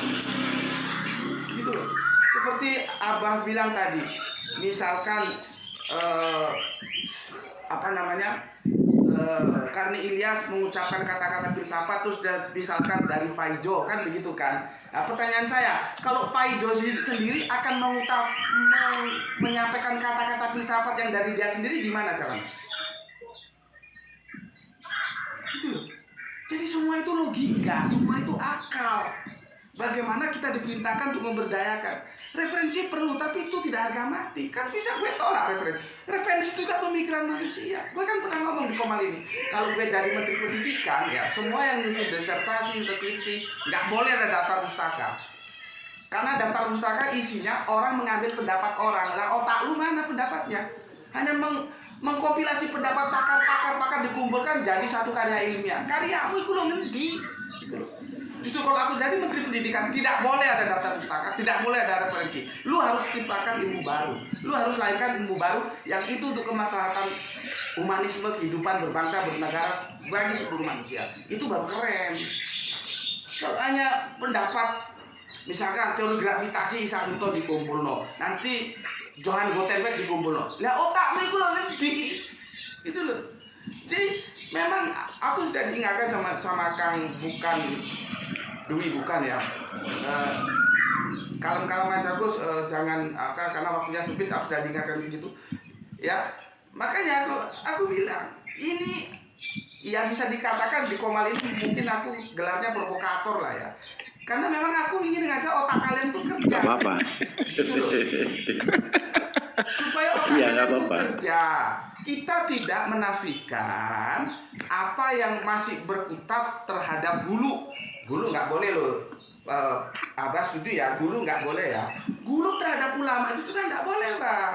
Gitu loh. Seperti Abah bilang tadi, misalkan Karni Ilyas mengucapkan kata-kata filsafat terus misalkan dari Paijo kan begitu kan. Nah pertanyaan saya, kalau Paijo sendiri akan menyampaikan kata-kata filsafat yang dari dia sendiri gimana caranya? Gitu loh. Jadi semua itu logika, semua itu akal. Bagaimana kita diperintahkan untuk memberdayakan. Referensi perlu, tapi itu tidak harga mati. Kan bisa gue tolak referensi. Referensi itu juga pemikiran manusia. Gue kan pernah ngomong di Komal ini, kalau gue jadi Menteri Pendidikan, ya semua yang nyusun disertasi, skripsi, nggak boleh ada daftar pustaka. Karena daftar pustaka isinya orang mengambil pendapat orang. Lah otak lu mana pendapatnya? Hanya mengkompilasi pendapat pakar dikumpulkan jadi satu karya ilmiah. Karyamu itu lo ngendi? Gitu loh. Justru kalau aku jadi Menteri Pendidikan tidak boleh ada daftar pustaka, tidak boleh ada referensi. Lu harus ciptakan ilmu baru. Lu harus lahirkan ilmu baru yang itu untuk kemaslahatan humanisme, kehidupan berbangsa, bernegara bagi seluruh manusia. Itu baru keren. Kalau hanya pendapat misalkan teori gravitasi Isaac Newton dikumpulno, nanti Johann Gutenberg dikumpulno. Lah otakmu iku lho ngendi? Itu loh. Jadi memang aku sudah diingatkan sama Kang bukan ya. Kalem-kalem aja Gus, jangan karena waktunya sempit, aku sudah diingatkan begitu. Ya, makanya aku bilang ini ya bisa dikatakan di Komal ini mungkin aku gelarnya provokator lah ya. Karena memang aku ingin ngajak otak kalian tuh kerja. Gak apa-apa. Gitu loh. Supaya otak kalian tuh kerja. Kita tidak menafikan apa yang masih berkutat terhadap gulu. Gulu nggak boleh loh. Abah setuju ya, gulu nggak boleh ya. Gulu terhadap ulama itu kan nggak boleh Pak.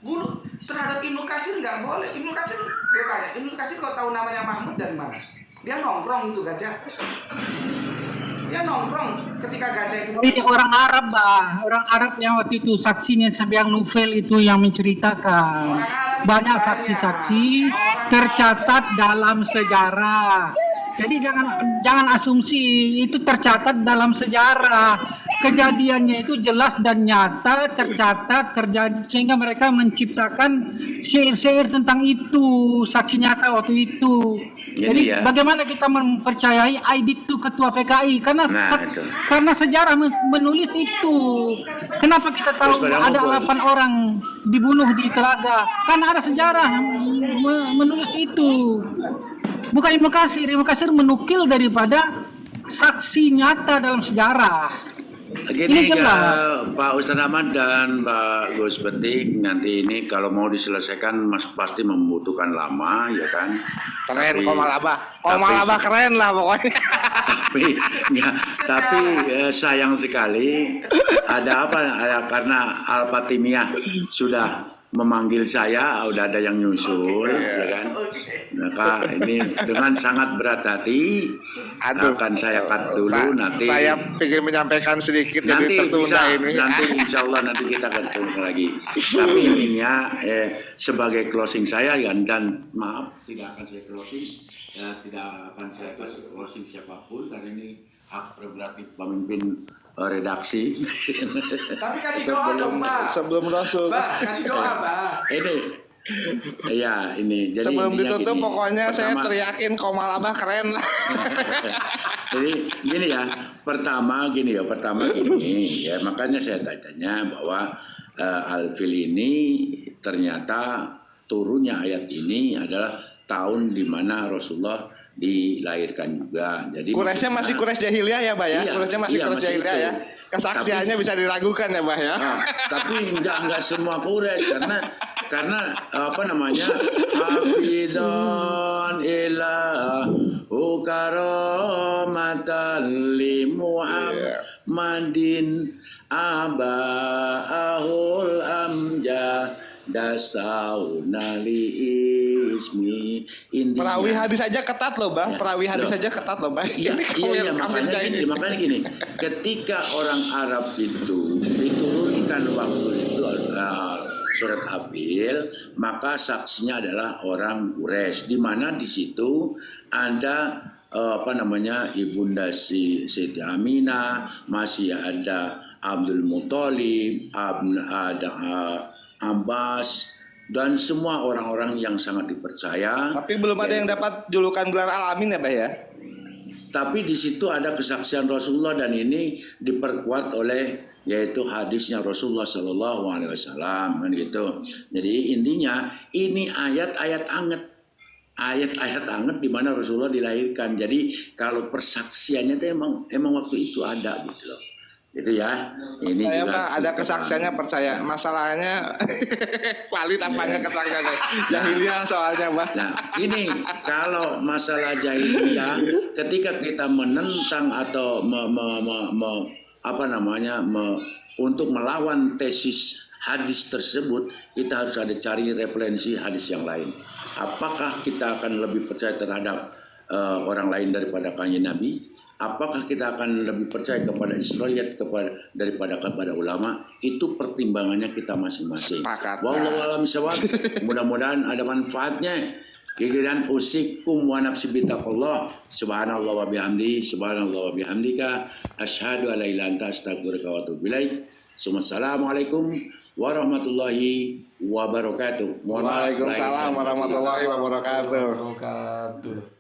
Gulu terhadap Ibnu Katsir nggak boleh. Ibnu Katsir, dia tanya, Ibnu Katsir kau tahu namanya Mahmud dari mana? Dia nongkrong itu gajah. Dia nongkrong ketika gajah itu. Ini orang Arab, orang Arab yang waktu itu saksinya sebiang novel itu yang menceritakan banyak saksi-saksi tercatat dalam sejarah. Jadi jangan asumsi, itu tercatat dalam sejarah. Kejadiannya itu jelas dan nyata tercatat terjadi sehingga mereka menciptakan syair-syair tentang itu, saksi nyata waktu itu. Jadi ya, bagaimana kita mempercayai Aidit itu ketua PKI karena sejarah menulis itu. Kenapa kita tahu ada 8 orang dibunuh di Telaga? Karena ada sejarah menulis itu. Bukan Ibnu Katsir menukil daripada saksi nyata dalam sejarah. Gini Pak Ustadz Ahmad dan Pak Gus Petik, nanti ini kalau mau diselesaikan pasti membutuhkan lama ya kan. Keren Komal Abah keren lah pokoknya. Tapi sayang sekali ada apa? Karena Al-Fatimiyah sudah memanggil saya, udah ada yang nyusul, ya kan? Maka ini dengan sangat berat hati akan saya cut dulu. Nanti saya ingin menyampaikan sedikit nanti bisa ini. Nanti insya Allah nanti kita ketemu lagi. Tapi ininya sebagai closing saya ya, dan maaf tidak akan saya closing, ya, tidak akan saya kasih closing siapapun karena ini hak prerogatif pemimpin redaksi. Tapi kasih doa dong, Mbak. Sebelum Rasul. Mbak, kasih doa, Mbak. Ini, ya ini. Jadi Sebelum intinya ditutup gini, pokoknya saya pertama- teriakin Komal Abah keren lah. Jadi gini ya, pertama gini, ya makanya saya tanya bahwa Al-Fil ini ternyata turunnya ayat ini adalah tahun di mana Rasulullah dilahirkan juga. Jadi Quraisynya masih Quraisy jahiliyah ya, Bah ya? Iya, Quraisynya masih iya, Quraisy masih jahiliyah itu. ya? Kesaksiannya bisa diragukan ya, Bah ya? Ah, tapi enggak semua Quraisy karena apa namanya, hafidhan ilahu karamatan li Muhammadin abaahul amja dasauna li ismi. Perawi hadis aja ketat loh, Bang. Ya, Perawi hadis loh. aja ketat loh, Bang. Iya, Kamu makanya gini. Ketika orang Arab itu diturunkan waktu itu surat Al-Fil, maka saksinya adalah orang Quraisy, di mana di situ ada apa namanya, ibunda Siti Aminah, masih ada Abdul Muthalib, ada Abbas, dan semua orang-orang yang sangat dipercaya. Tapi belum ada yang dapat julukan gelar alamin ya, Bah ya? Tapi di situ ada kesaksian Rasulullah, dan ini diperkuat oleh yaitu hadisnya Rasulullah Shallallahu Alaihi Wasallam, kan gitu. Jadi intinya ini ayat-ayat anget, di mana Rasulullah dilahirkan. Jadi kalau persaksiannya itu emang waktu itu ada gitu loh. Itu ya. Ini Saya juga mah ada kesaksiannya, percaya. Masalahnya valid apanya kesaksiannya? Jahiliyah soalnya, Bah. Nah, ini kalau masalah jahiliyah, ketika kita menentang atau untuk melawan tesis hadis tersebut, kita harus ada cari referensi hadis yang lain. Apakah kita akan lebih percaya terhadap orang lain daripada kanjeng Nabi? Apakah kita akan lebih percaya kepada Israiliyat daripada kepada ulama? Itu pertimbangannya kita masing-masing. Sepakat. Wallahu a'lam bishawab. Mudah-mudahan ada manfaatnya. Giliran usikum wa nafsi bitaqallah. Subhanallah wa bihamdi, subhanallah wa bihamdika, asyhadu an la ilaha illa anta astaghfiruka wa atubu ilaik. Assalamualaikum warahmatullahi wabarakatuh. Waalaikumsalam warahmatullahi wabarakatuh. Wabarakatuh.